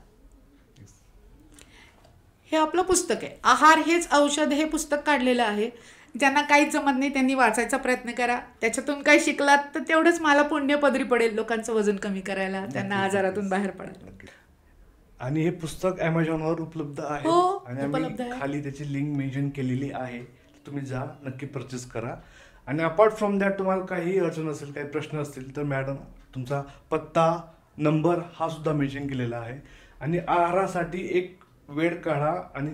हे आपलं पुस्तक आहे, आहार हेच औषध, हे पुस्तक काढलेलं आहे. ज्यांना काहीच जमत नाही त्यांनी वाचायचा प्रयत्न करा, त्याच्यातून काही शिकलात तर तेवढंच मला पुण्य पदरी पडेल, लोकांचं वजन कमी करायला, त्यांना आजारातून बाहेर पडायला. आणि हे पुस्तक Amazonवर उपलब्ध आहे. आणि खाली त्याची लिंक मेन्शन केलेली आहे, तुम्ही जा, नक्की परचेस करा. आणि अपार्ट फ्रॉम दॅट तुम्हाला काही अडचण असेल, काही प्रश्न असतील तर मॅडम तुमचा पत्ता, नंबर हा सुद्धा मेन्शन केलेला आहे. आणि आहारासाठी एक वेळ काढा आणि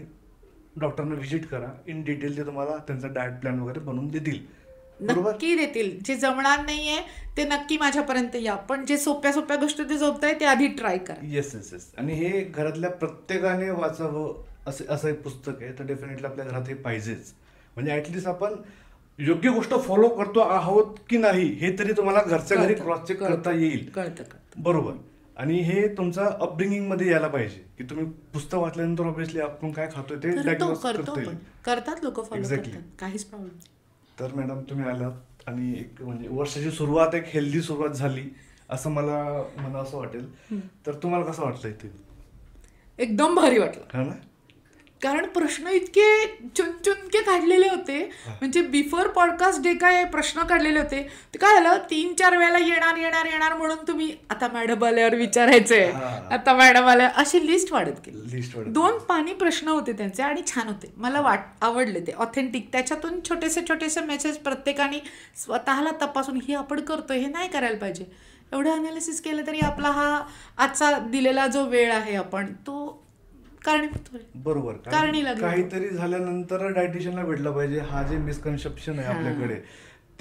डॉक्टरना व्हिजिट करा, इन डिटेल ते तुम्हाला त्यांचा डाएट प्लॅन वगैरे बनवून देतील. नक्की देतील. जे जमणार नाहीये ते नक्की माझ्यापर्यंत या, पण जे सोप्या गोष्टी ते झोपताय ते आधी ट्राय करा. येस. आणि हे घरातल्या प्रत्येकाने वाचावं असं एक पुस्तक आहे, तर डेफिनेटली आपल्या घरात हे पाहिजेच. म्हणजे ऍटलिस्ट आपण योग्य गोष्ट फॉलो करतो आहोत की नाही हे तरी तुम्हाला घरच्या घरी कळतं, क्रॉस चेक कळतं, करता येईल. कळतं. बरोबर. आणि हे तुमचा अपब्रिंगिंग मध्ये यायला पाहिजे की तुम्ही पुस्तक वाचल्यानंतर ऑब्व्हियसली आपण काय खातोय ते डायग्नोस करतो करता येईल. करतात लोक फॉलो Exactly. करतात, काहीच प्रॉब्लेम. तर मॅडम तुम्ही आलात आणि एक म्हणजे वर्षाची सुरुवात एक हेल्दी सुरुवात झाली असं मला असं वाटेल. तर तुम्हाला कसं वाटलं इथे? एकदम भारी वाटलं. हा ना. कारण प्रश्न इतके चुनचुनके काढलेले होते, म्हणजे बिफोर पॉडकास्ट डे काय प्रश्न काढलेले होते. ते काय झालं, 3-4 वेळेला येणार म्हणून तुम्ही आता मॅडम आल्यावर विचारायचंय, आता मॅडम आल्या, अशी लिस्ट वाढत गेली. 2 पानी प्रश्न होते त्यांचे आणि छान होते. मला आवडले ते ऑथेंटिक. त्याच्यातून छोटेसे मेसेज प्रत्येकाने स्वतःला तपासून ही आपण करतोय हे नाही करायला पाहिजे एवढं अनालिसिस केलं तरी आपला हा आजचा दिलेला जो वेळ आहे आपण तो बरोबर. काहीतरी झाल्यानंतर डायटिशियनला भेटलं पाहिजे. हा जे मिसकन्सेप्शन आहे आपल्याकडे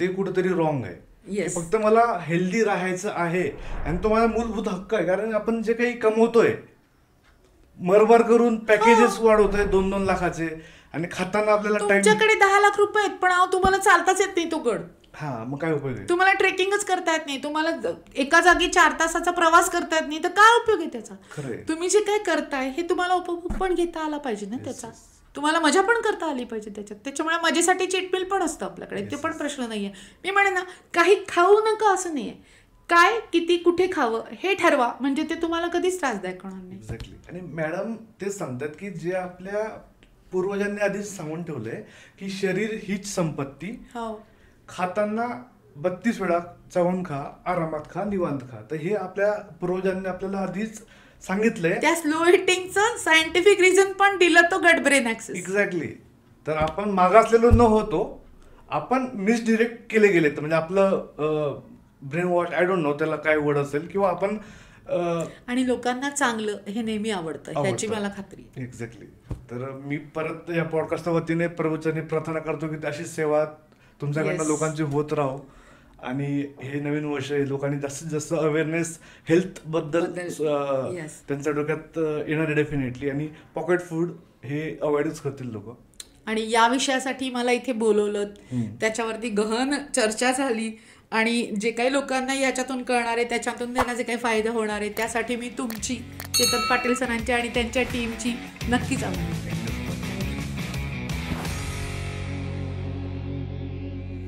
ते कुठेतरी रॉंग आहे. फक्त मला हेल्दी राहायचं आहे आणि तो माझा मूलभूत हक्क आहे. कारण आपण जे काही कमवतोय मरमर करून पॅकेजेस वाढवतोय 2-2 लाखाचे आणि खाताना आपल्याला तुमच्याकडे 10 लाख रुपये आहेत पण तुम्हाला चालताच येत नाही तो गड. मग काय उपयोग आहे? तुम्हाला ट्रेकिंगच करता येत नाही, तुम्हाला एका जागी 4 तासाचा प्रवास करता येत नाही, तर काय उपयोग आहे त्याचा? तुम्ही जे काय करताय हे तुम्हाला उपभोग पण घेता आला पाहिजे ना त्याचा. तुम्हाला मजा पण करता आली पाहिजे त्याच्यात. त्याच्यामुळे मजेसाठी चीट मील पण असतं आपल्याकडे, ते पण प्रश्न नाहीये. मी म्हणे ना, काही खाऊ नका असं नाहीये, काय किती कुठे खावं हे ठरवा, म्हणजे ते तुम्हाला कधीच त्रासदायक होणार नाही. एक्झॅक्टली. आणि मॅडम तेच सांगतात की जे आपल्या पूर्वजांनी आधीच सांगून ठेवलंय की शरीर हीच संपत्ती, खाताना 32 वेळा चावून खा, आरामात खा, निवांत खा. तर हे आपल्या पूर्वजांनी आपल्याला आधीच सांगितलंय. त्या स्लो हिटिंगचं सायंटिफिक रिझन पण दिलं तो गट ब्रेन ऍक्सेस. एक्झॅक्टली. तर आपण मागासलेलो न होतो, आपण मिसडिरेक्ट केले गेले. म्हणजे आपलं brain wash, I don't know त्याला काय वर्ड असेल, किंवा आपण आणि लोकांना चांगलं हे नेहमी आवडतं ह्याची मला खात्री. एक्झॅक्टली. तर मी परत या पॉडकास्टच्या वतीने प्रभूचरणी प्रार्थना करतो की अशी सेवा तुमच्याकडनं लोकांची होत राहो आणि हे नवीन वर्ष लोकांनी जास्तीत जास्त अवेअरनेस हेल्थ बद्दल त्यांच्या डोक्यात येणार आहे डेफिनेटली. आणि पॉकेट फूड हे अवॉइडच करतील लोक. आणि या विषयासाठी मला इथे बोलवलं, त्याच्यावरती गहन चर्चा झाली आणि जे काही लोकांना याच्यातून कळणार आहे, त्याच्यातून त्यांना जे काही फायदा होणार आहे, त्यासाठी मी तुमची, चेतन पाटील सरांची आणि त्यांच्या टीमची नक्कीच आभार.